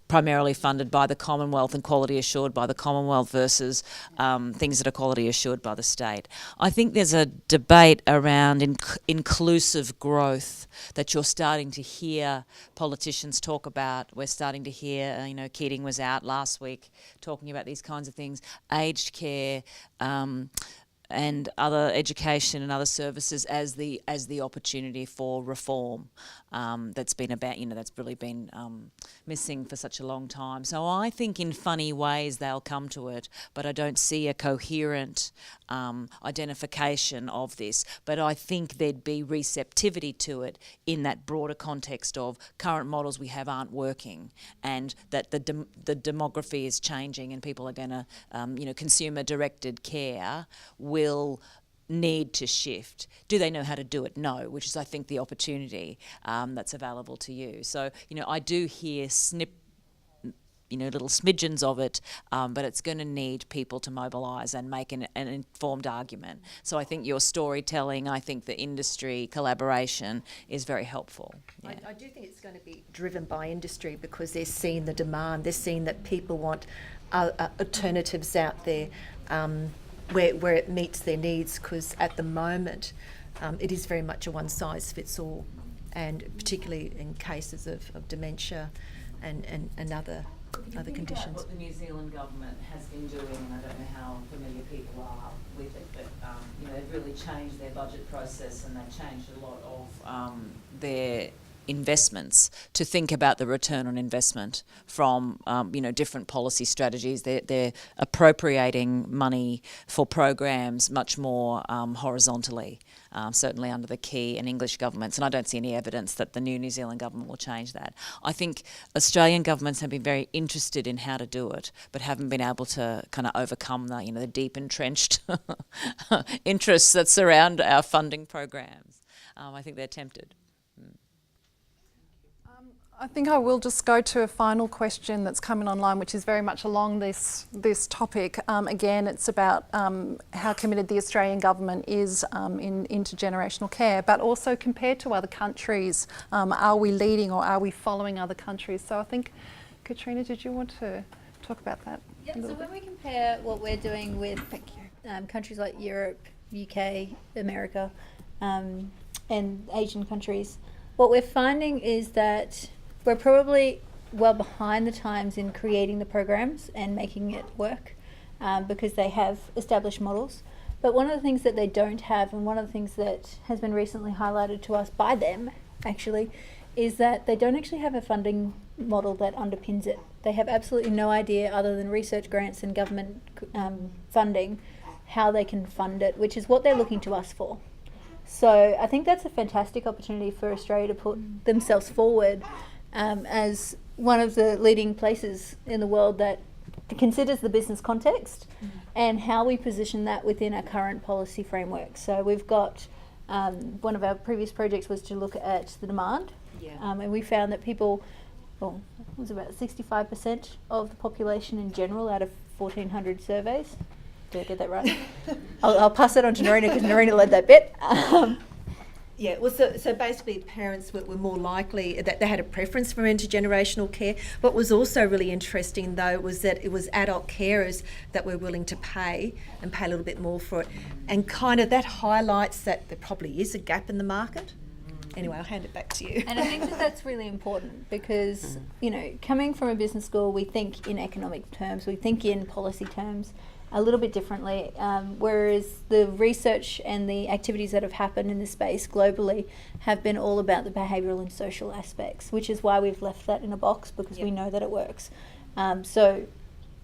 primarily funded by the Commonwealth and quality assured by the Commonwealth versus things that are quality assured by the state. I think there's a debate around inclusive growth that you're starting to hear politicians talk about. We're starting to hear, Keating was out last week talking about these kinds of things, aged care, and other education and other services as the opportunity for reform that's been about, that's really been missing for such a long time. So I think in funny ways they'll come to it, but I don't see a coherent identification of this. But I think there'd be receptivity to it in that broader context of current models we have aren't working, and that the demography is changing and people are going to, consumer-directed care will need to shift. Do they know how to do it? No, which is, I think, the opportunity that's available to you. So, I do hear little smidgens of it, but it's going to need people to mobilise and make an informed argument. So I think your storytelling, I think the industry collaboration is very helpful. Yeah. I do think it's going to be driven by industry because they're seeing the demand, they're seeing that people want alternatives out there where it meets their needs, because at the moment it is very much a one-size-fits-all, and particularly in cases of dementia and other conditions. What the New Zealand government has been doing, and I don't know how familiar people are with it, but they've really changed their budget process and they've changed a lot of their investments to think about the return on investment from different policy strategies. They're appropriating money for programs much more horizontally, certainly under the Key and English governments, and I don't see any evidence that the New Zealand government will change that. I think Australian governments have been very interested in how to do it, but haven't been able to kind of overcome the deep entrenched interests that surround our funding programs. I think they're tempted. I think I will just go to a final question that's coming online, which is very much along this topic. Again, it's about how committed the Australian government is in intergenerational care, but also compared to other countries, are we leading or are we following other countries? So I think, Katrina, did you want to talk about that? Yeah, so when we compare what we're doing with countries like Europe, UK, America, and Asian countries, what we're finding is that we're probably well behind the times in creating the programs and making it work because they have established models. But one of the things that they don't have, and one of the things that has been recently highlighted to us by them actually, is that they don't actually have a funding model that underpins it. They have absolutely no idea, other than research grants and government funding, how they can fund it, which is what they're looking to us for. So I think that's a fantastic opportunity for Australia to put themselves forward as one of the leading places in the world that considers the business context and how we position that within our current policy framework. So we've got one of our previous projects was to look at the demand, and we found that people, well, it was about 65% of the population in general out of 1,400 surveys. Did I get that right? I'll pass it on to Narina because Narina led that bit. Yeah, well, so basically parents were more likely that they had a preference for intergenerational care. What was also really interesting, though, was that it was adult carers that were willing to pay and pay a little bit more for it. And kind of that highlights that there probably is a gap in the market. Anyway, I'll hand it back to you. And I think that that's really important because, you know, coming from a business school, we think in economic terms, we think in policy terms a little bit differently, whereas the research and the activities that have happened in this space globally have been all about the behavioural and social aspects, which is why we've left that in a box, because we know that it works. So,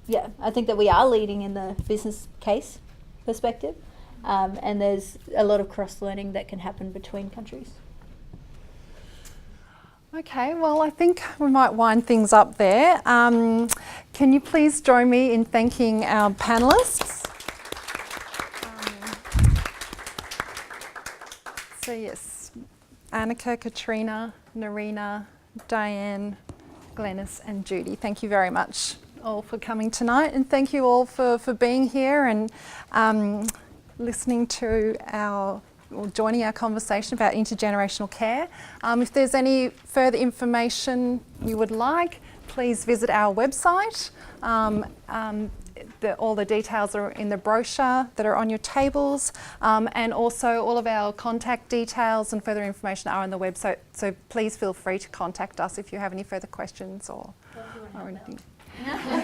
yeah, I think that we are leading in the business case perspective, and there's a lot of cross-learning that can happen between countries. Okay, well, I think we might wind things up there. Can you please join me in thanking our panellists? So yes, Annika, Katrina, Narina, Diane, Glenys and Judy, thank you very much all for coming tonight, and thank you all for being here and listening to joining our conversation about intergenerational care. If there's any further information you would like, please visit our website. All the details are in the brochure that are on your tables, and also all of our contact details and further information are on the website, so please feel free to contact us if you have any further questions or anything.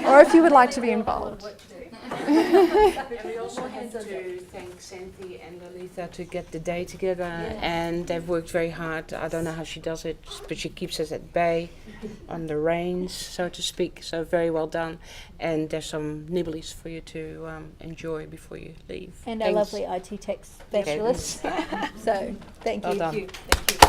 Or if you would like to be involved. And we also had to thank Santhi and Lalitha to get the day together, and they've worked very hard. I don't know how she does it, but she keeps us at bay on the reins, so to speak. So very well done. And there's some nibblies for you to enjoy before you leave. And our lovely IT tech specialist. So thank you. Well done. Thank you.